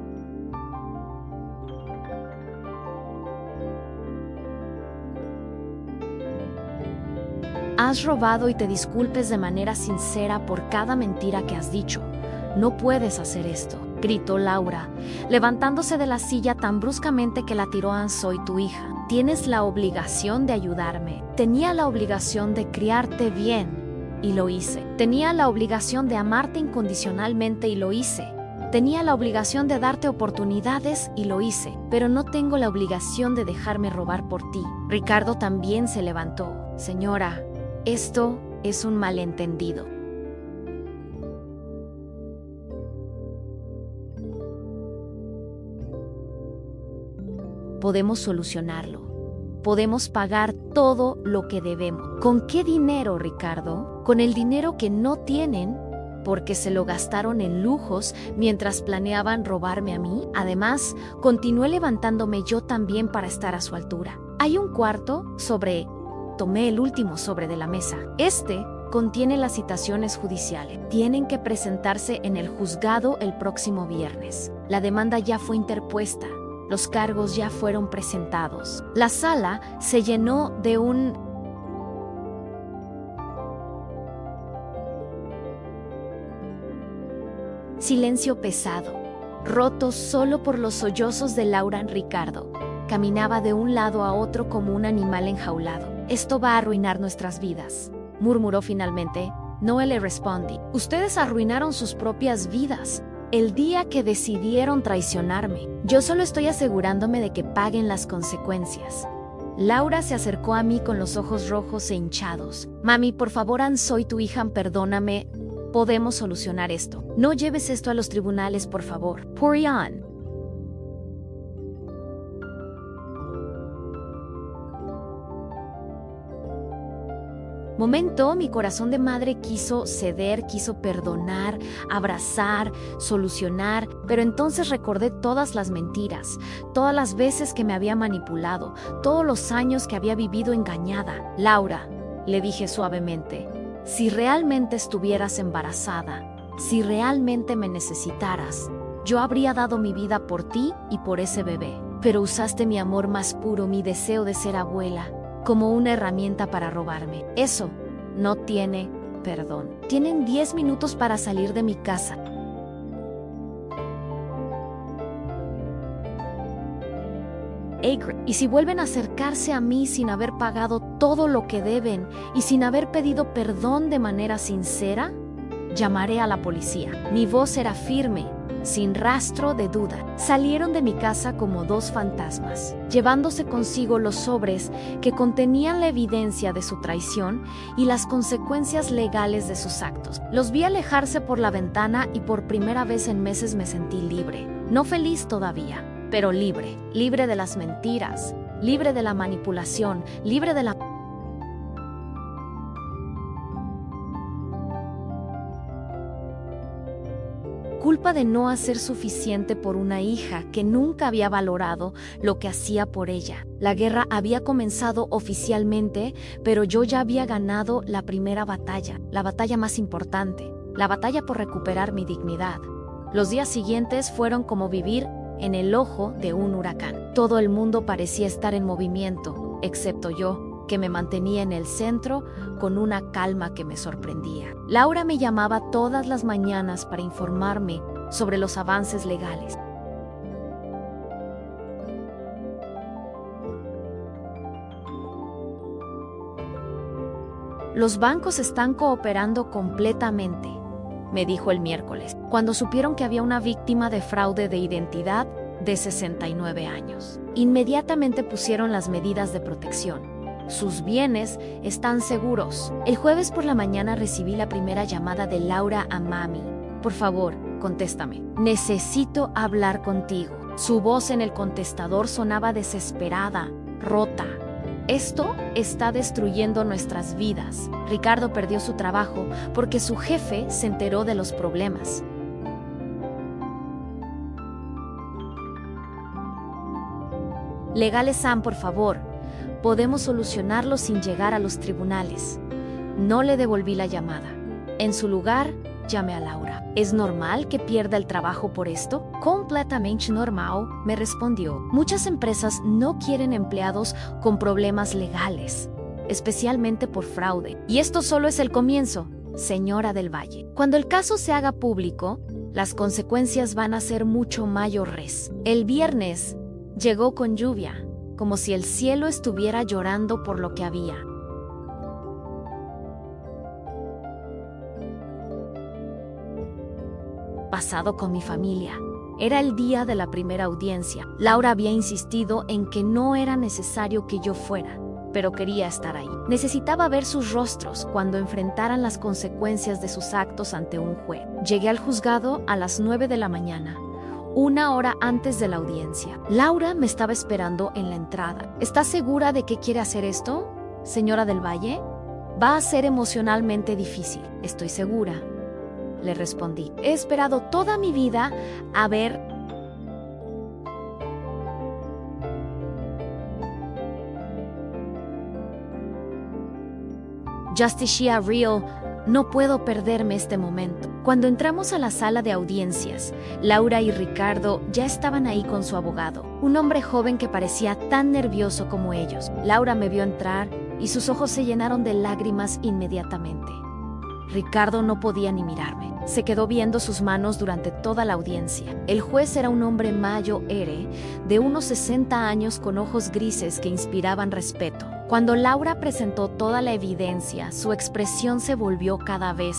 has robado y te disculpes de manera sincera por cada mentira que has dicho. No puedes hacer esto, gritó Laura, levantándose de la silla tan bruscamente que la tiró. Soy tu hija. Tienes la obligación de ayudarme. Tenía la obligación de criarte bien, y lo hice. Tenía la obligación de amarte incondicionalmente, y lo hice. Tenía la obligación de darte oportunidades, y lo hice. Pero no tengo la obligación de dejarme robar por ti. Ricardo también se levantó. Señora, esto es un malentendido. Podemos solucionarlo. Podemos pagar todo lo que debemos. ¿Con qué dinero, Ricardo? Con el dinero que no tienen, porque se lo gastaron en lujos mientras planeaban robarme a mí. Además, continué levantándome yo también para estar a su altura. Hay un cuarto sobre... Tomé el último sobre de la mesa. Este contiene las citaciones judiciales. Tienen que presentarse en el juzgado el próximo viernes. La demanda ya fue interpuesta. Los cargos ya fueron presentados. La sala se llenó de un silencio pesado, roto solo por los sollozos de Laura y Ricardo. Caminaba de un lado a otro como un animal enjaulado. Esto va a arruinar nuestras vidas, murmuró finalmente. No le respondí. Ustedes arruinaron sus propias vidas el día que decidieron traicionarme. Yo solo estoy asegurándome de que paguen las consecuencias. Laura se acercó a mí con los ojos rojos e hinchados. Mami, por favor, soy tu hija, perdóname. Podemos solucionar esto. No lleves esto a los tribunales, por favor. Porian. Momento, mi corazón de madre quiso ceder, quiso perdonar, abrazar, solucionar, pero entonces recordé todas las mentiras, todas las veces que me había manipulado, todos los años que había vivido engañada. Laura, le dije suavemente, si realmente estuvieras embarazada, si realmente me necesitaras, yo habría dado mi vida por ti y por ese bebé, pero usaste mi amor más puro, mi deseo de ser abuela, como una herramienta para robarme. Eso no tiene perdón. Tienen 10 minutos para salir de mi casa. Y si vuelven a acercarse a mí sin haber pagado todo lo que deben y sin haber pedido perdón de manera sincera, llamaré a la policía. Mi voz era firme, sin rastro de duda. Salieron de mi casa como dos fantasmas, llevándose consigo los sobres que contenían la evidencia de su traición y las consecuencias legales de sus actos. Los vi alejarse por la ventana y por primera vez en meses me sentí libre. No feliz todavía, pero libre. Libre de las mentiras, libre de la manipulación, libre de la culpa de no hacer suficiente por una hija que nunca había valorado lo que hacía por ella. La guerra había comenzado oficialmente, pero yo ya había ganado la primera batalla, la batalla más importante, la batalla por recuperar mi dignidad. Los días siguientes fueron como vivir en el ojo de un huracán. Todo el mundo parecía estar en movimiento, excepto yo, que me mantenía en el centro con una calma que me sorprendía. Laura me llamaba todas las mañanas para informarme sobre los avances legales. Los bancos están cooperando completamente, me dijo el miércoles, cuando supieron que había una víctima de fraude de identidad de 69 años. Inmediatamente pusieron las medidas de protección. Sus bienes están seguros. El jueves por la mañana recibí la primera llamada de Laura a mami. Por favor, contéstame. Necesito hablar contigo. Su voz en el contestador sonaba desesperada, rota. Esto está destruyendo nuestras vidas. Ricardo perdió su trabajo porque su jefe se enteró de los problemas. Legales Sam, por favor. Podemos solucionarlo sin llegar a los tribunales. No le devolví la llamada. En su lugar, llamé a Laura. ¿Es normal que pierda el trabajo por esto? Completamente normal, me respondió. Muchas empresas no quieren empleados con problemas legales, especialmente por fraude. Y esto solo es el comienzo, señora del Valle. Cuando el caso se haga público, las consecuencias van a ser mucho mayores. El viernes llegó con lluvia, como si el cielo estuviera llorando por lo que había pasado con mi familia. Era el día de la primera audiencia. Laura había insistido en que no era necesario que yo fuera, pero quería estar ahí. Necesitaba ver sus rostros cuando enfrentaran las consecuencias de sus actos ante un juez. Llegué al juzgado a las 9 de la mañana. 1 hora antes de la audiencia. Laura me estaba esperando en la entrada. ¿Está segura de que quiere hacer esto, señora del Valle? Va a ser emocionalmente difícil. Estoy segura, le respondí. He esperado toda mi vida a ver Justicia Real. No puedo perderme este momento. Cuando entramos a la sala de audiencias, Laura y Ricardo ya estaban ahí con su abogado, un hombre joven que parecía tan nervioso como ellos. Laura me vio entrar y sus ojos se llenaron de lágrimas inmediatamente. Ricardo no podía ni mirarme. se quedó viendo sus manos durante toda la audiencia. El juez era un hombre mayo de unos 60 años con ojos grises que inspiraban respeto. Cuando Laura presentó toda la evidencia, su expresión se volvió cada vez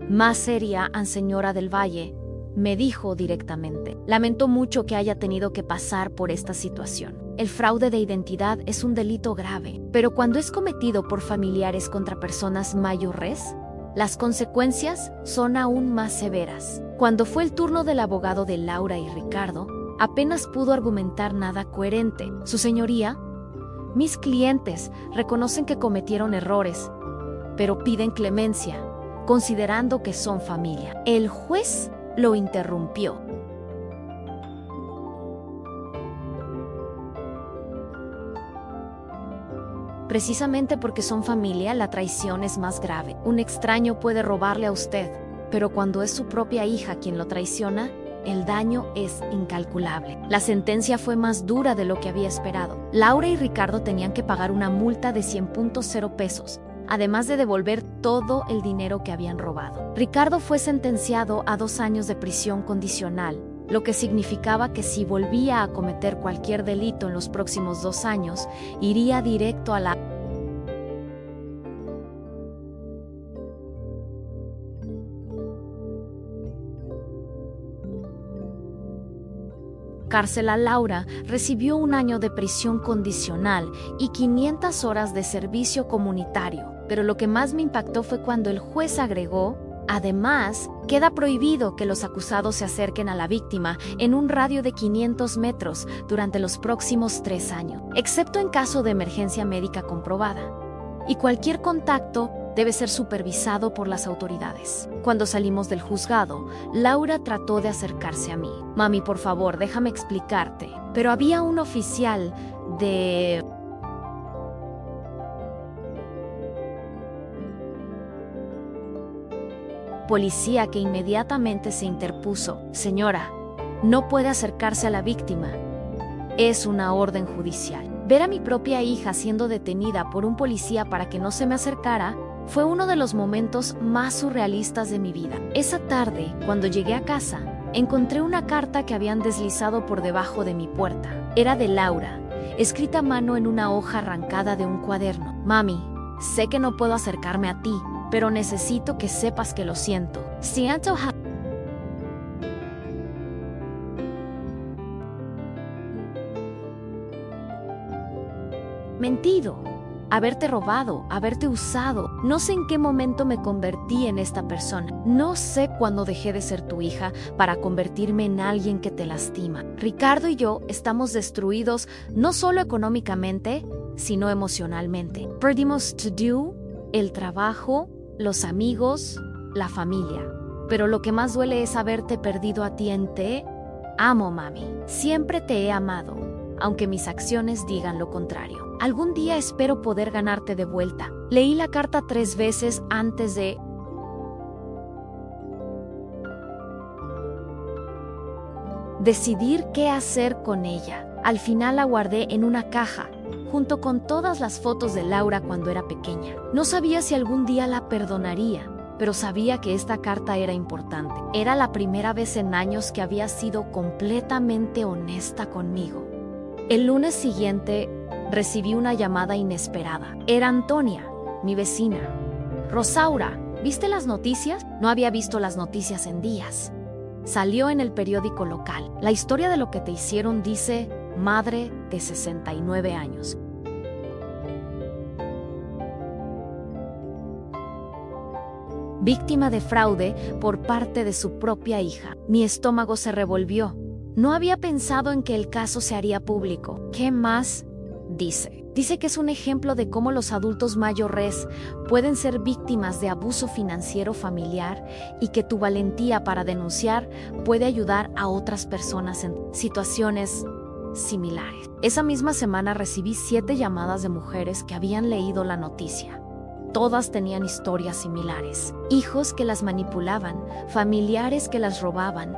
más seria. Señora del Valle, me dijo directamente, lamento mucho que haya tenido que pasar por esta situación. El fraude de identidad es un delito grave, pero cuando es cometido por familiares contra personas mayores, las consecuencias son aún más severas. Cuando fue el turno del abogado de Laura y Ricardo, apenas pudo argumentar nada coherente. Su señoría, mis clientes reconocen que cometieron errores, pero piden clemencia, considerando que son familia. El juez lo interrumpió. Precisamente porque son familia, la traición es más grave. Un extraño puede robarle a usted, pero cuando es su propia hija quien lo traiciona, el daño es incalculable. La sentencia fue más dura de lo que había esperado. Laura y Ricardo tenían que pagar una multa de 100.0 pesos, además de devolver todo el dinero que habían robado. Ricardo fue sentenciado a 2 años de prisión condicional, lo que significaba que si volvía a cometer cualquier delito en los próximos 2 años, iría directo a la cárcel. Laura recibió 1 año de prisión condicional y 500 horas de servicio comunitario, pero lo que más me impactó fue cuando el juez agregó: además, queda prohibido que los acusados se acerquen a la víctima en un radio de 500 metros durante los próximos 3 años, excepto en caso de emergencia médica comprobada. Y cualquier contacto debe ser supervisado por las autoridades. Cuando salimos del juzgado, Laura trató de acercarse a mí. Mami, por favor, déjame explicarte. Pero había un oficial de policía que inmediatamente se interpuso. Señora, no puede acercarse a la víctima. Es una orden judicial. Ver a mi propia hija siendo detenida por un policía para que no se me acercara fue uno de los momentos más surrealistas de mi vida. Esa tarde, cuando llegué a casa, encontré una carta que habían deslizado por debajo de mi puerta. Era de Laura, escrita a mano en una hoja arrancada de un cuaderno. Mami, sé que no puedo acercarme a ti, pero necesito que sepas que lo siento. Siento mentido, haberte robado, haberte usado. No sé en qué momento me convertí en esta persona. No sé cuándo dejé de ser tu hija para convertirme en alguien que te lastima. Ricardo y yo estamos destruidos no solo económicamente, sino emocionalmente. Perdimos el trabajo, los amigos, la familia. Pero lo que más duele es haberte perdido a ti. Te amo, mami. Siempre te he amado, aunque mis acciones digan lo contrario. Algún día espero poder ganarte de vuelta. Leí la carta 3 veces antes de decidir qué hacer con ella. Al final la guardé en una caja, junto con todas las fotos de Laura cuando era pequeña. No sabía si algún día la perdonaría, pero sabía que esta carta era importante. Era la primera vez en años que había sido completamente honesta conmigo. El lunes siguiente recibí una llamada inesperada. Era Antonia, mi vecina. Rosaura, ¿viste las noticias? No había visto las noticias en días. Salió en el periódico local. La historia de lo que te hicieron, dice: madre de 69 años. Víctima de fraude por parte de su propia hija. Mi estómago se revolvió. No había pensado en que el caso se haría público. ¿Qué más? Dice que es un ejemplo de cómo los adultos mayores pueden ser víctimas de abuso financiero familiar y que tu valentía para denunciar puede ayudar a otras personas en situaciones similares. Esa misma semana recibí 7 llamadas de mujeres que habían leído la noticia. Todas tenían historias similares. Hijos que las manipulaban, familiares que las robaban.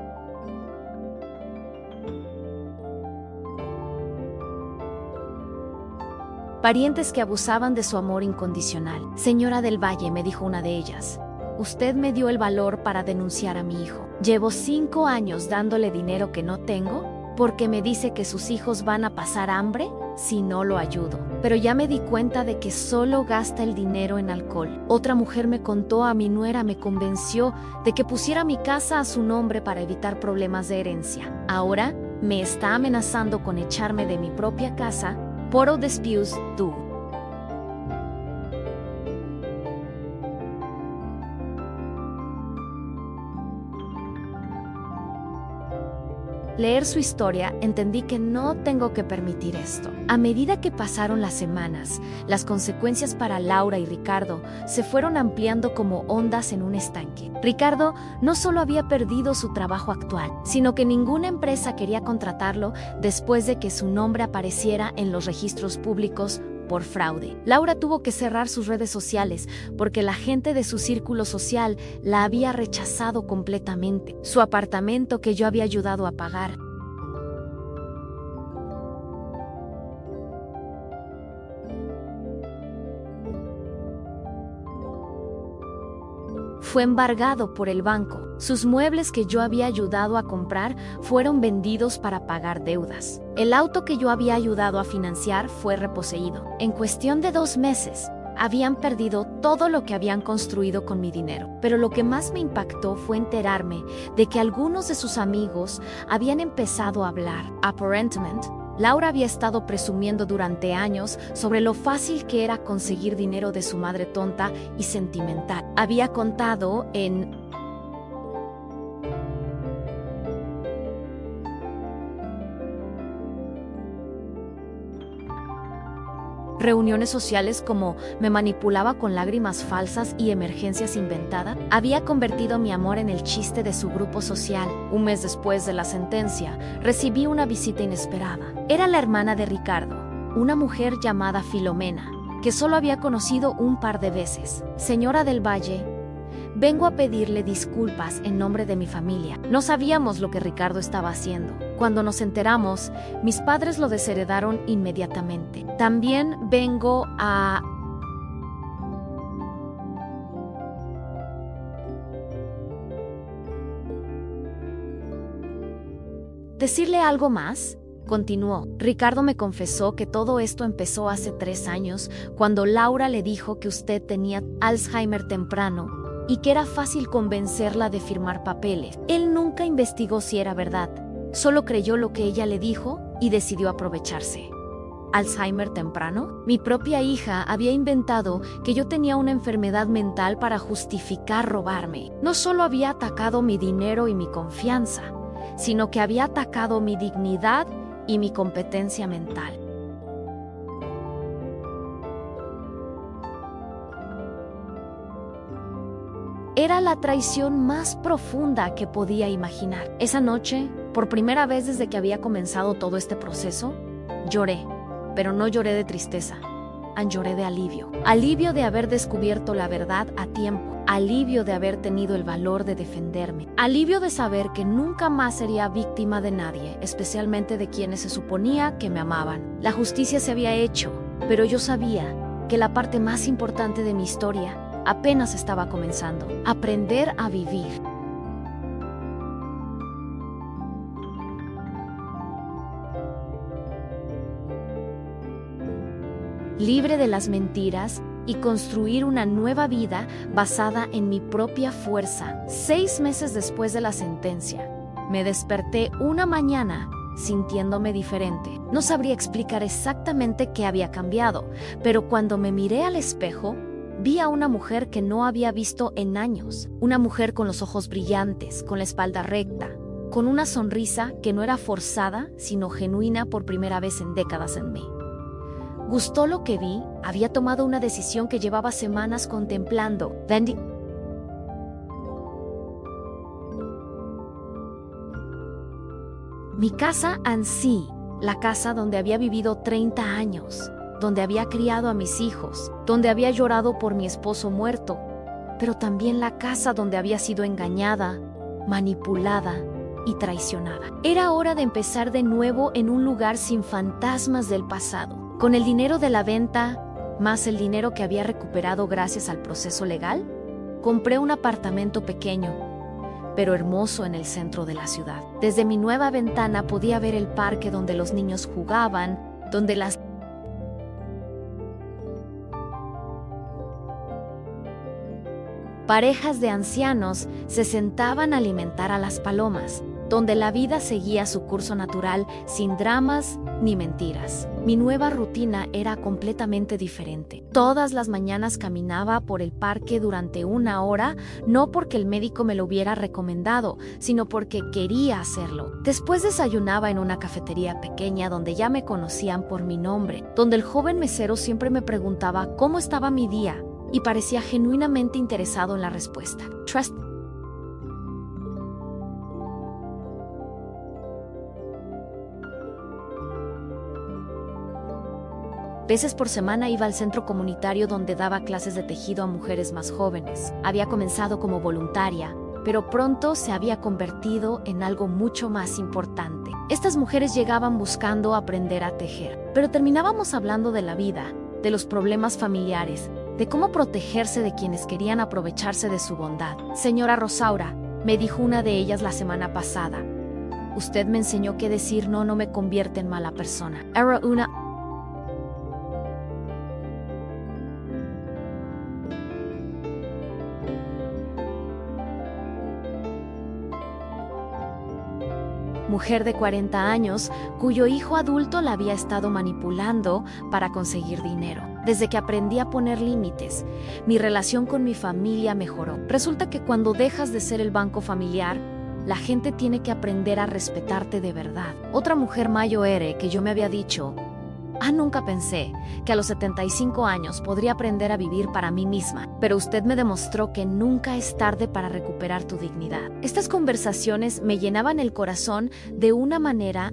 parientes que abusaban de su amor incondicional. Señora del Valle, me dijo una de ellas, usted me dio el valor para denunciar a mi hijo. Llevo 5 años dándole dinero que no tengo porque me dice que sus hijos van a pasar hambre si no lo ayudo. Pero ya me di cuenta de que solo gasta el dinero en alcohol. Otra mujer me contó, a mi nuera me convenció de que pusiera mi casa a su nombre para evitar problemas de herencia. Ahora me está amenazando con echarme de mi propia casa por disputes due. Leer su historia, entendí que no tengo que permitir esto. A medida que pasaron las semanas, las consecuencias para Laura y Ricardo se fueron ampliando como ondas en un estanque. Ricardo no solo había perdido su trabajo actual, sino que ninguna empresa quería contratarlo después de que su nombre apareciera en los registros públicos por fraude. Laura tuvo que cerrar sus redes sociales porque la gente de su círculo social la había rechazado completamente. Su apartamento que yo había ayudado a pagar fue embargado por el banco. Sus muebles que yo había ayudado a comprar fueron vendidos para pagar deudas. El auto que yo había ayudado a financiar fue reposeído. En cuestión de 2 meses, habían perdido todo lo que habían construido con mi dinero. Pero lo que más me impactó fue enterarme de que algunos de sus amigos habían empezado a hablar. Aparentemente, Laura había estado presumiendo durante años sobre lo fácil que era conseguir dinero de su madre tonta y sentimental. Había contado en reuniones sociales como me manipulaba con lágrimas falsas y emergencias inventadas. Había convertido mi amor en el chiste de su grupo social. Un mes después de la sentencia, recibí una visita inesperada. Era la hermana de Ricardo, una mujer llamada Filomena, que solo había conocido un par de veces. Señora del Valle, vengo a pedirle disculpas en nombre de mi familia. No sabíamos lo que Ricardo estaba haciendo. Cuando nos enteramos, mis padres lo desheredaron inmediatamente. También vengo a decirle algo más. Continuó. Ricardo me confesó que todo esto empezó hace 3 años, cuando Laura le dijo que usted tenía Alzheimer temprano y que era fácil convencerla de firmar papeles. Él nunca investigó si era verdad, solo creyó lo que ella le dijo y decidió aprovecharse. ¿Alzheimer temprano? Mi propia hija había inventado que yo tenía una enfermedad mental para justificar robarme. No solo había atacado mi dinero y mi confianza, sino que había atacado mi dignidad y mi competencia mental. Era la traición más profunda que podía imaginar. Esa noche, por primera vez desde que había comenzado todo este proceso, lloré, pero no lloré de tristeza, lloré de alivio. Alivio de haber descubierto la verdad a tiempo, alivio de haber tenido el valor de defenderme, alivio de saber que nunca más sería víctima de nadie, especialmente de quienes se suponía que me amaban. La justicia se había hecho, pero yo sabía que la parte más importante de mi historia apenas estaba comenzando. Aprender a vivir. Libre de las mentiras y construir una nueva vida basada en mi propia fuerza. 6 meses después de la sentencia, me desperté una mañana sintiéndome diferente. No sabría explicar exactamente qué había cambiado, pero cuando me miré al espejo, vi a una mujer que no había visto en años. Una mujer con los ojos brillantes, con la espalda recta, con una sonrisa que no era forzada, sino genuina por primera vez en décadas en mí. Gustó lo que vi, había tomado una decisión que llevaba semanas contemplando. Mi casa en sí, la casa donde había vivido 30 años, donde había criado a mis hijos, donde había llorado por mi esposo muerto, pero también la casa donde había sido engañada, manipulada y traicionada. Era hora de empezar de nuevo en un lugar sin fantasmas del pasado. Con el dinero de la venta, más el dinero que había recuperado gracias al proceso legal, compré un apartamento pequeño, pero hermoso en el centro de la ciudad. Desde mi nueva ventana podía ver el parque donde los niños jugaban, donde las parejas de ancianos se sentaban a alimentar a las palomas, donde la vida seguía su curso natural sin dramas ni mentiras. Mi nueva rutina era completamente diferente. Todas las mañanas caminaba por el parque durante 1 hora, no porque el médico me lo hubiera recomendado, sino porque quería hacerlo. Después desayunaba en una cafetería pequeña donde ya me conocían por mi nombre, donde el joven mesero siempre me preguntaba cómo estaba mi día y parecía genuinamente interesado en la respuesta. Trust. Veces por semana iba al centro comunitario donde daba clases de tejido a mujeres más jóvenes. Había comenzado como voluntaria, pero pronto se había convertido en algo mucho más importante. Estas mujeres llegaban buscando aprender a tejer, pero terminábamos hablando de la vida, de los problemas familiares, de cómo protegerse de quienes querían aprovecharse de su bondad. Señora Rosaura, me dijo una de ellas la semana pasada, usted me enseñó que decir no me convierte en mala persona. Era una mujer de 40 años, cuyo hijo adulto la había estado manipulando para conseguir dinero. Desde que aprendí a poner límites, mi relación con mi familia mejoró. Resulta que cuando dejas de ser el banco familiar, la gente tiene que aprender a respetarte de verdad. Otra mujer mayor que yo me había dicho, nunca pensé que a los 75 años podría aprender a vivir para mí misma, pero usted me demostró que nunca es tarde para recuperar tu dignidad. Estas conversaciones me llenaban el corazón de una manera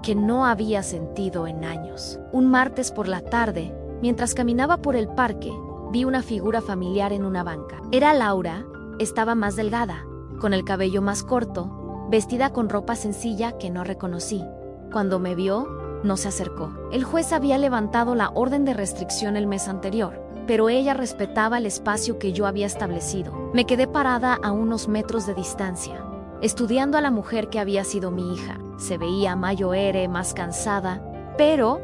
que no había sentido en años. Un martes por la tarde, mientras caminaba por el parque, vi una figura familiar en una banca. Era Laura. Estaba más delgada, con el cabello más corto, vestida con ropa sencilla que no reconocí. Cuando me vio, no se acercó. El juez había levantado la orden de restricción el mes anterior, pero ella respetaba el espacio que yo había establecido. Me quedé parada a unos metros de distancia, estudiando a la mujer que había sido mi hija. Se veía mayor, más cansada, pero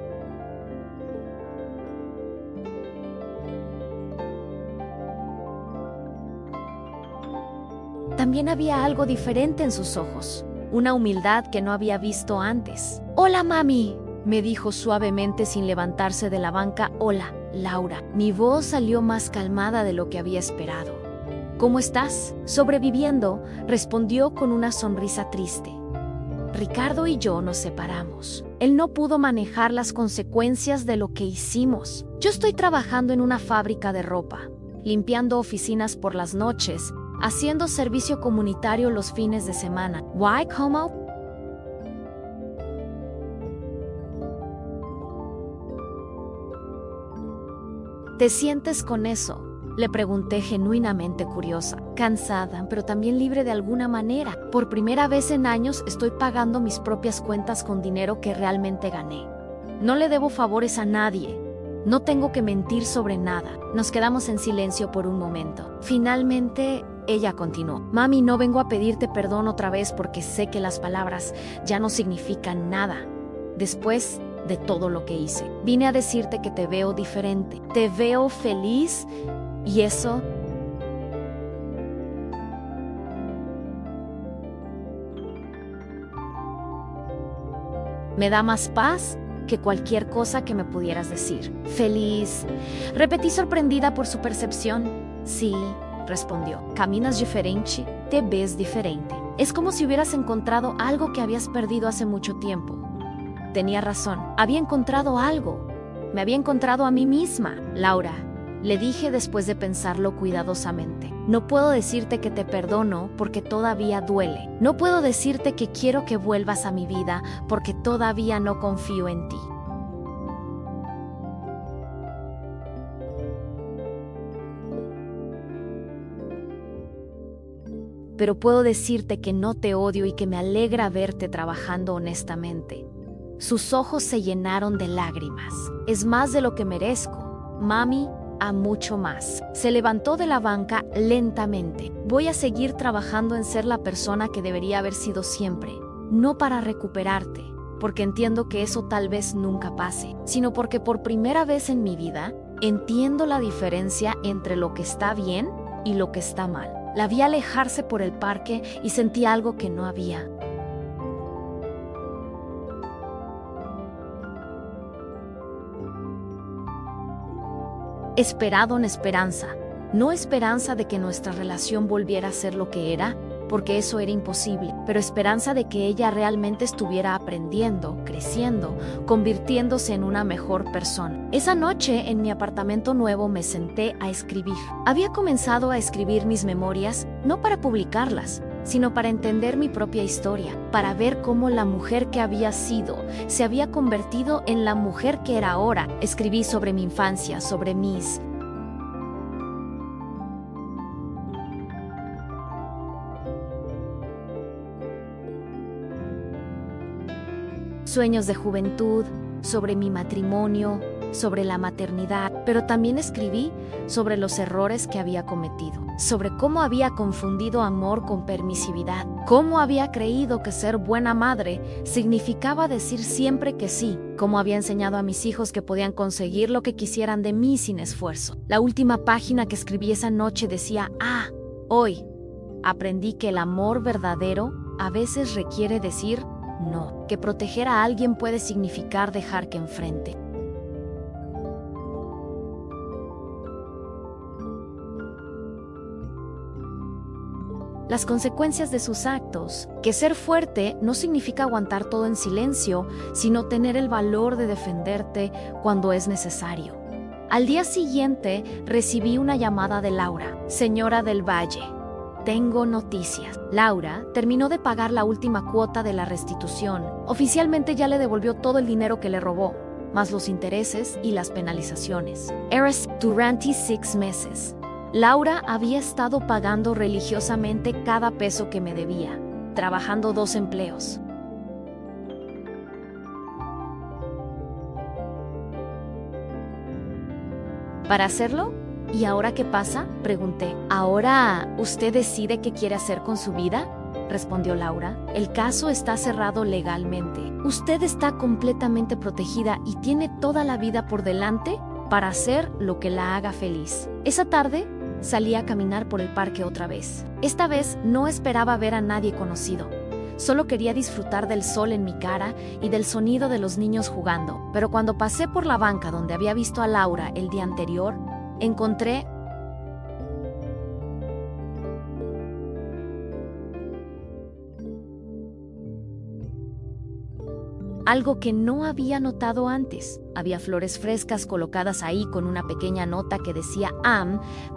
también había algo diferente en sus ojos, una humildad que no había visto antes. «Hola, mami», me dijo suavemente sin levantarse de la banca. «Hola, Laura». Mi voz salió más calmada de lo que había esperado. «¿Cómo estás?» «Sobreviviendo», respondió con una sonrisa triste. Ricardo y yo nos separamos. Él no pudo manejar las consecuencias de lo que hicimos. Yo estoy trabajando en una fábrica de ropa, limpiando oficinas por las noches, haciendo servicio comunitario los fines de semana. ¿Why, cómo? ¿Te sientes con eso?, le pregunté genuinamente curiosa. Cansada, pero también libre de alguna manera. Por primera vez en años estoy pagando mis propias cuentas con dinero que realmente gané. No le debo favores a nadie. No tengo que mentir sobre nada. Nos quedamos en silencio por un momento. Finalmente, ella continuó. «Mami, no vengo a pedirte perdón otra vez porque sé que las palabras ya no significan nada. Después de todo lo que hice, vine a decirte que te veo diferente. Te veo feliz y eso me da más paz que cualquier cosa que me pudieras decir». «Feliz», repetí sorprendida por su percepción. «Sí», respondió. «Caminas diferente, te ves diferente. Es como si hubieras encontrado algo que habías perdido hace mucho tiempo». Tenía razón, había encontrado algo. Me había encontrado a mí misma. «Laura», le dije después de pensarlo cuidadosamente, «no puedo decirte que te perdono porque todavía duele. No puedo decirte que quiero que vuelvas a mi vida porque todavía no confío en ti. pero puedo decirte que no te odio y que me alegra verte trabajando honestamente. Sus ojos se llenaron de lágrimas. Es más de lo que merezco. Mami, a mucho más. Se levantó de la banca lentamente. Voy a seguir trabajando en ser la persona que debería haber sido siempre. No para recuperarte, porque entiendo que eso tal vez nunca pase, sino porque por primera vez en mi vida entiendo la diferencia entre lo que está bien y lo que está mal. La vi alejarse por el parque y sentí algo que no había. Esperado en esperanza, no esperanza de que nuestra relación volviera a ser lo que era, porque eso era imposible, pero esperanza de que ella realmente estuviera aprendiendo, creciendo, convirtiéndose en una mejor persona. Esa noche, en mi apartamento nuevo, me senté a escribir. Había comenzado a escribir mis memorias, no para publicarlas, sino para entender mi propia historia, para ver cómo la mujer que había sido se había convertido en la mujer que era ahora. Escribí sobre mi infancia, sobre mis sueños de juventud, sobre mi matrimonio, sobre la maternidad, pero también escribí sobre los errores que había cometido, sobre cómo había confundido amor con permisividad, cómo había creído que ser buena madre significaba decir siempre que sí, cómo había enseñado a mis hijos que podían conseguir lo que quisieran de mí sin esfuerzo. La última página que escribí esa noche decía: hoy aprendí que el amor verdadero a veces requiere decir no, que proteger a alguien puede significar dejar que enfrente. Las consecuencias de sus actos, que ser fuerte no significa aguantar todo en silencio, sino tener el valor de defenderte cuando es necesario. Al día siguiente recibí una llamada de Laura: señora del Valle, tengo noticias. Laura terminó de pagar la última cuota de la restitución. Oficialmente ya le devolvió todo el dinero que le robó, más los intereses y las penalizaciones. Durante 6 meses, Laura había estado pagando religiosamente cada peso que me debía, trabajando 2 empleos. ¿Para hacerlo? ¿Y ahora qué pasa?, pregunté. ¿Ahora usted decide qué quiere hacer con su vida?, respondió Laura. El caso está cerrado legalmente. Usted está completamente protegida y tiene toda la vida por delante para hacer lo que la haga feliz. Esa tarde salí a caminar por el parque otra vez. Esta vez no esperaba ver a nadie conocido. Solo quería disfrutar del sol en mi cara y del sonido de los niños jugando. Pero cuando pasé por la banca donde había visto a Laura el día anterior, encontré algo que no había notado antes. Había flores frescas colocadas ahí con una pequeña nota que decía: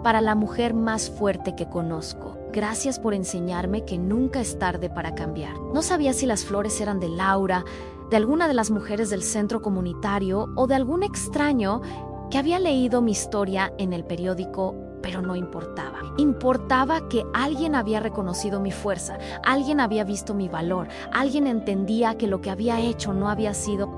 para la mujer más fuerte que conozco. Gracias por enseñarme que nunca es tarde para cambiar. No sabía si las flores eran de Laura, de alguna de las mujeres del centro comunitario o de algún extraño que había leído mi historia en el periódico, pero no importaba. Importaba que alguien había reconocido mi fuerza, alguien había visto mi valor, alguien entendía que lo que había hecho no había sido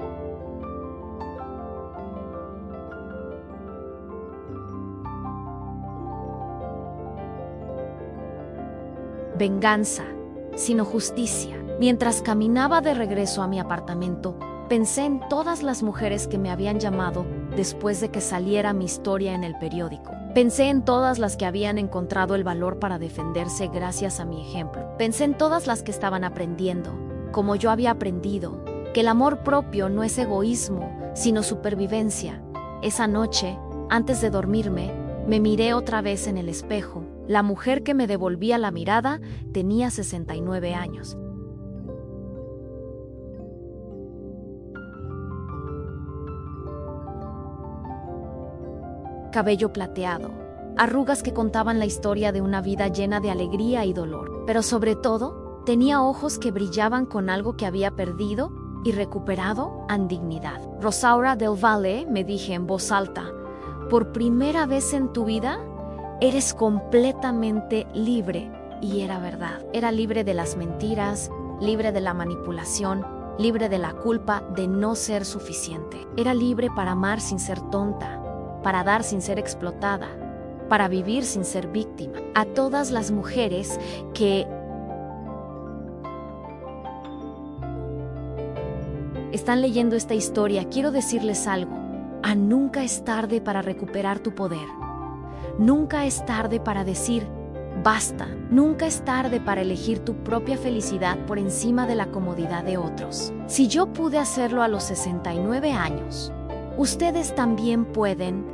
venganza, sino justicia. Mientras caminaba de regreso a mi apartamento, pensé en todas las mujeres que me habían llamado después de que saliera mi historia en el periódico. Pensé en todas las que habían encontrado el valor para defenderse gracias a mi ejemplo. Pensé en todas las que estaban aprendiendo, como yo había aprendido, que el amor propio no es egoísmo, sino supervivencia. Esa noche, antes de dormirme, me miré otra vez en el espejo. La mujer que me devolvía la mirada tenía 69 años. Cabello plateado, arrugas que contaban la historia de una vida llena de alegría y dolor, pero sobre todo, tenía ojos que brillaban con algo que había perdido y recuperado en dignidad. Rosaura del Valle, me dije en voz alta, por primera vez en tu vida, eres completamente libre Y era verdad. Era libre de las mentiras, libre de la manipulación, libre de la culpa de no ser suficiente. Era libre para amar sin ser tonta, para dar sin ser explotada, para vivir sin ser víctima. A todas las mujeres que están leyendo esta historia, quiero decirles algo. Nunca es tarde para recuperar tu poder. Nunca es tarde para decir basta. Nunca es tarde para elegir tu propia felicidad por encima de la comodidad de otros. Si yo pude hacerlo a los 69 años, ustedes también pueden